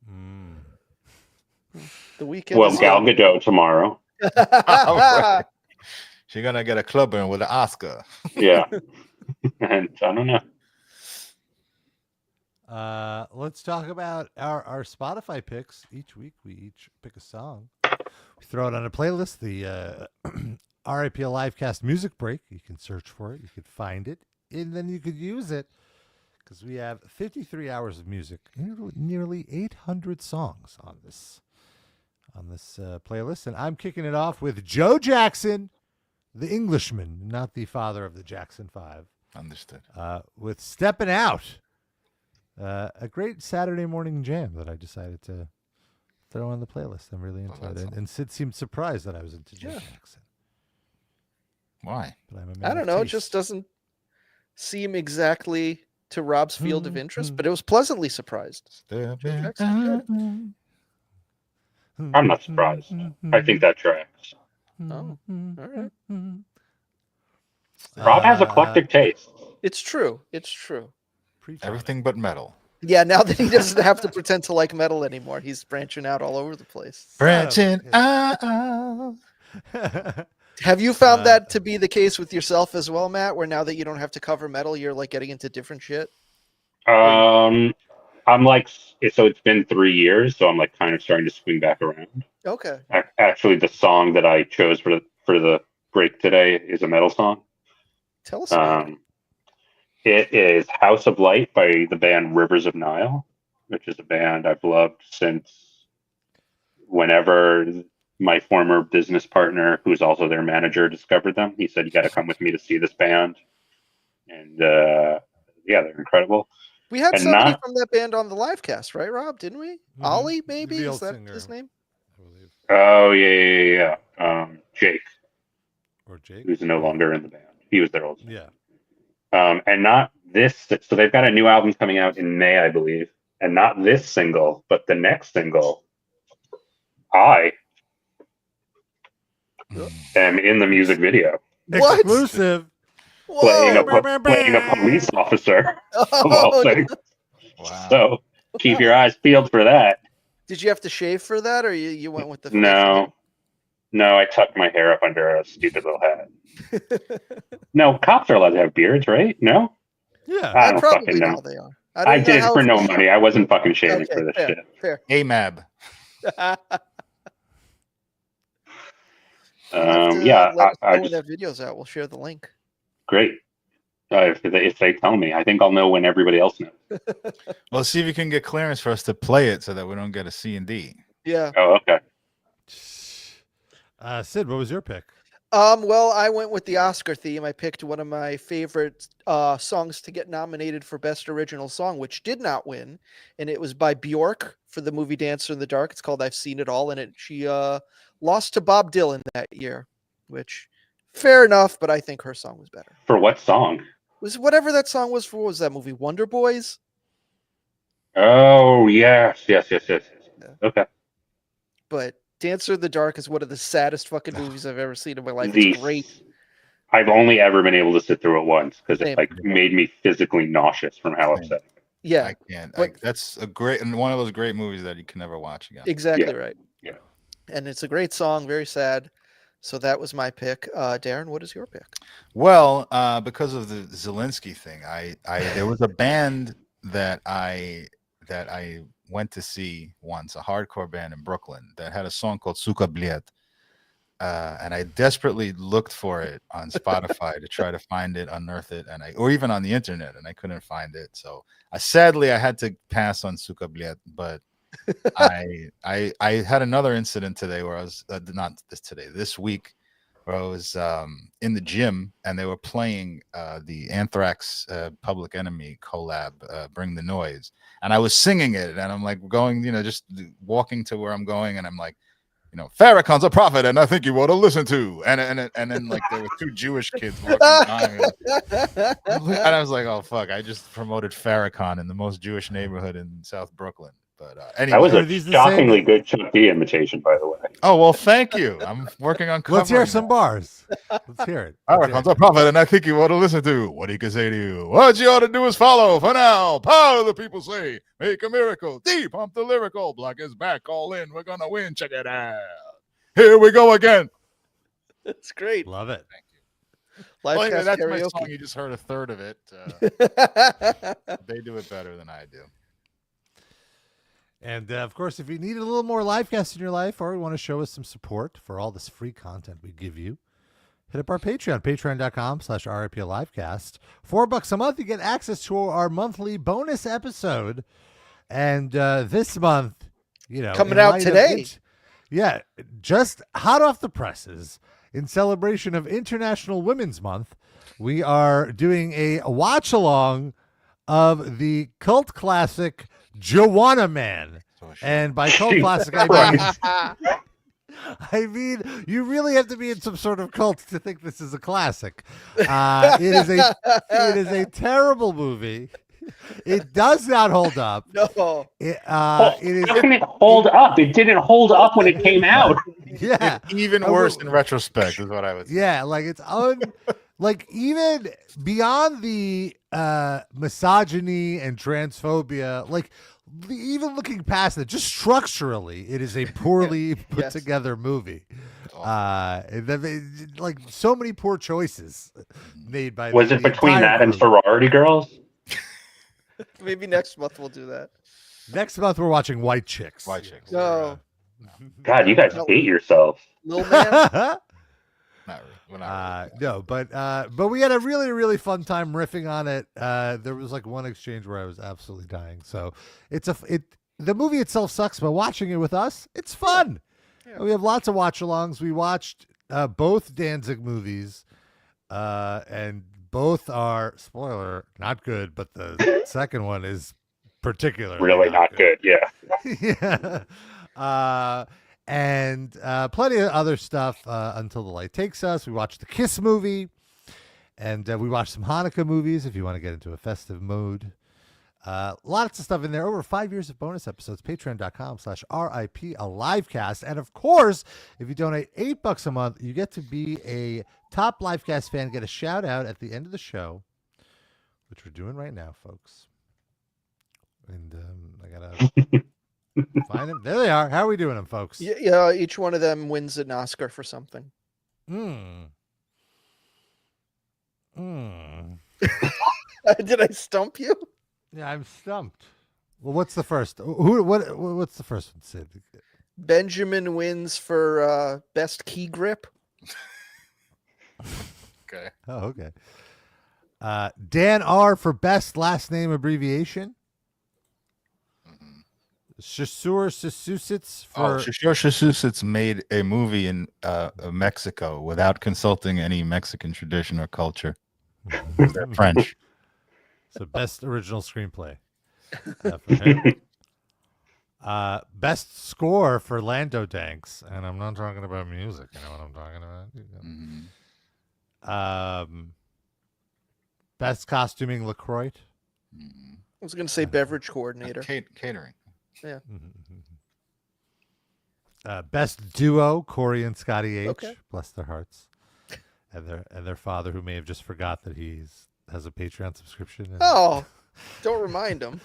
Mm. The weekend. Well, is Gal young. Gadot tomorrow. All right. She's gonna get a club in with an Oscar. Yeah. And I don't know. Let's talk about our Spotify picks. Each week we each pick a song. We throw it on a playlist, the RIP Livecast music break. You can search for it. You could find it. And then you could use it because we have 53 hours of music, nearly 800 songs on this playlist. And I'm kicking it off with Joe Jackson, the Englishman, not the father of the Jackson 5. Understood. With Steppin' Out, a great Saturday morning jam that I decided to throw on the playlist. I'm really into it. And Sid seemed surprised that I was into Jake Jackson. Why? But I'm a man I don't of know. It taste. just doesn't seem exactly to Rob's field of interest, but it was pleasantly surprised. I'm not surprised. I think that tracks. Oh, all right. Rob has eclectic taste. It's true. It's true. Everything but metal. Yeah, now that he doesn't have to pretend to like metal anymore, he's branching out all over the place. Branching out. Have you found that to be the case with yourself as well, Matt, where now that you don't have to cover metal, you're like getting into different shit? I'm like, so it's been 3 years, so I'm like kind of starting to swing back around. Okay. Actually, the song that I chose for the break today is a metal song. Tell us about it. It is House of Light by the band Rivers of Nile, which is a band I've loved since whenever my former business partner, who's also their manager, discovered them. He said, "You got to come with me to see this band." And yeah, they're incredible. We had somebody from that band on the Livecast, right, Rob? Didn't we? Ollie, maybe? Is that his name? I believe. Oh, yeah. Jake. Or Jake? Who's no longer in the band. He was their old singer. Yeah. And not this. So they've got a new album coming out in May, I believe. And not this single, but the next single. I am in the music video. What? Exclusive. Playing a police officer. Oh, Wow. So keep your eyes peeled for that. did you have to shave for that, or you went with the face? No, I tucked my hair up under a stupid little hat. No, cops are allowed to have beards, right? No? Yeah. I don't Probably fucking know. now they are. I did it for no money. I wasn't fucking shaving for this shit. Fair. AMAB. Yeah, I when just, that video's out, we'll share the link. great. If they tell me, I think I'll know when everybody else knows. Well, see if you can get clearance for us to play it so that we don't get a C&D. Yeah. Oh, okay. Sid, what was your pick? Well, I went with the Oscar theme. I picked one of my favorite songs to get nominated for Best Original Song, which did not win, and it was by Bjork for the movie Dancer in the Dark. It's called "I've Seen It All," and she lost to Bob Dylan that year, which fair enough, but I think her song was better. For what song? Was whatever that song was for? What was that movie? Wonder Boys? Oh, yes. Okay. But Dancer in the Dark is one of the saddest fucking movies I've ever seen in my life. It's great. I've only ever been able to sit through it once because it Same. made me physically nauseous from how upsetting. Yeah, I can't. But- That's a great and one of those great movies that you can never watch again. exactly Yeah. right. Yeah. And it's a great song, very sad. So that was my pick. Darren, what is your pick? Well, because of the Zelensky thing, there was a band that I went to see once, a hardcore band in Brooklyn that had a song called Suka Bliet. And I desperately looked for it on Spotify to try to find it, unearth it, or even on the internet, and I couldn't find it. So sadly I had to pass on Suka Bliet, but I had another incident today where I was this week, where I was in the gym and they were playing the Anthrax Public Enemy collab, Bring the Noise, and I was singing it, and I'm like going, just walking to where I'm going, and I'm like, Farrakhan's a prophet, and I think you ought to listen to, and then like there were two Jewish kids walking by me, and I was like, oh fuck, I just promoted Farrakhan in the most Jewish neighborhood in South Brooklyn. But anyway, That was Are a these the shockingly same? good Chuck D imitation, by the way. oh well, thank you. I'm working on covering. Let's hear some that. bars. Let's hear it. Farrakhan's a prophet, and I think you ought to listen to what he can say to you. What you ought to do is follow. For now, power the people say, make a miracle. D, pump the lyrical. Block is back. All in. We're gonna win. Check it out. Here we go again. That's great. Love it. Well, anyway, Livecast that's my song. karaoke. You just heard a third of it. They do it better than I do. And of course, if you need a little more Livecast in your life, or you want to show us some support for all this free content we give you, hit up our Patreon, patreon.com/RIPLivecast. $4 a month, you get access to our monthly bonus episode. And this month, Coming in out light of today. just hot off the presses, in celebration of International Women's Month, we are doing a watch along of the cult classic Joanna Man. And by cult classic, I mean, you really have to be in some sort of cult to think this is a classic. It is a terrible movie. It does not hold up. No. How can it hold up? It didn't hold up when it came out. Yeah. It's even worse in retrospect is what I would say. Yeah, like it's like even beyond the misogyny and transphobia, like even looking past it, just structurally, it is a poorly put together movie. Like so many poor choices made by. Was it between that and Sorority Girls? Maybe next month we'll do that. Next month we're watching White Chicks. White Chicks. No. God, you guys hate yourselves. Little man. Not really. No, but we had a really, really fun time riffing on it. There was like one exchange where I was absolutely dying. So the movie itself sucks, but watching it with us, it's fun. Yeah. We have lots of watch-alongs. We watched both Danzig movies, and both are, spoiler, not good, but the second one is particularly really not good. Yeah. Yeah. And plenty of other stuff Until the Light Takes Us. We watched the Kiss movie, and we watched some Hanukkah movies if you want to get into a festive mode. Lots of stuff in there. Over 5 years of bonus episodes. Patreon.com/RIP a livecast. And of course, if you donate $8 a month, you get to be a top livecast fan, get a shout out at the end of the show, which we're doing right now, folks. And I gotta find them. There they are. How are we doing them, folks? Yeah, each one of them wins an Oscar for something. Did I stump you? Yeah, I'm stumped. Well, what's the first? What's the first one, Sid? Benjamin wins for best key grip. Okay. Oh, okay. Dan R for best last name abbreviation. Shasur Sasusits for Shasur Sasusits made a movie in Mexico without consulting any Mexican tradition or culture. They're French. So best original screenplay. For him. Best score for Lando Danks, and I'm not talking about music. You know what I'm talking about? Best costuming LaCroix. I was going to say beverage coordinator. Catering. Yeah. Best duo, Corey and Scotty H. Okay. Bless their hearts. And their father, who may have just forgot that has a Patreon subscription. Oh, don't remind him.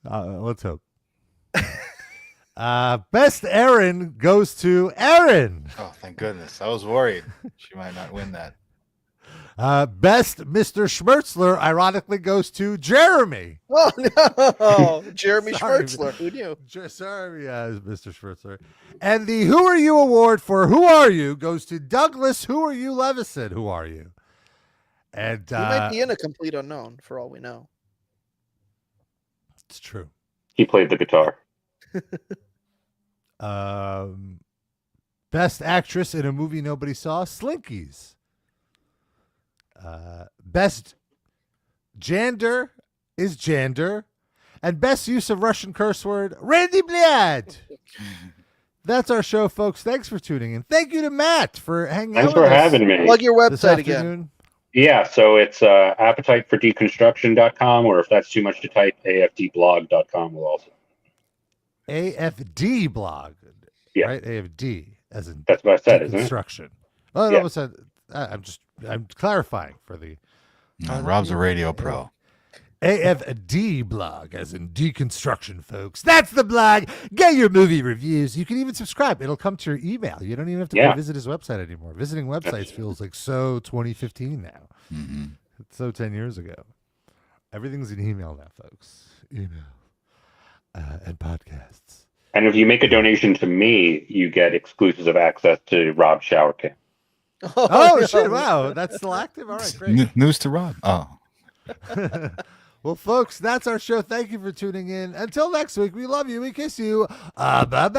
Let's hope. Best Aaron goes to Aaron. Oh, thank goodness. I was worried she might not win that. Best Mr. Schmertzler, ironically, goes to Jeremy. Oh, no. Jeremy Schmertzler. Who knew? Sorry, Mr. Schmertzler. And the Who Are You award for Who Are You goes to Douglas Who Are You Levison. Who are you? And he might be in A Complete Unknown, for all we know. It's true. He played the guitar. Best actress in a movie nobody saw, Slinkies. Best gender is Jander. And best use of Russian curse word, Randy Bliad. That's our show, folks. Thanks for tuning in. Thank you to Matt for hanging out with us. Thanks for having me. Plug your website again. Yeah, so it's appetitefordeconstruction.com, or if that's too much to type, afdblog.com will also. AFD blog. Yeah. Right? AFD, as in that's what I said, isn't it? Construction. Oh, no, yeah. I'm clarifying for the. Rob's a radio pro. AFD blog, as in deconstruction, folks. That's the blog. Get your movie reviews. You can even subscribe. It'll come to your email. You don't even have to go visit his website anymore. Visiting websites feels like so 2015 now. Mm-hmm. It's so 10 years ago. Everything's in email now, folks. Email and podcasts. And if you make a donation to me, you get exclusive access to Rob's shower cam. Oh, shit. Wow. That's still active? All right, great. News to Rob. Oh. Well, folks, that's our show. Thank you for tuning in. Until next week, we love you. We kiss you. Bye-bye.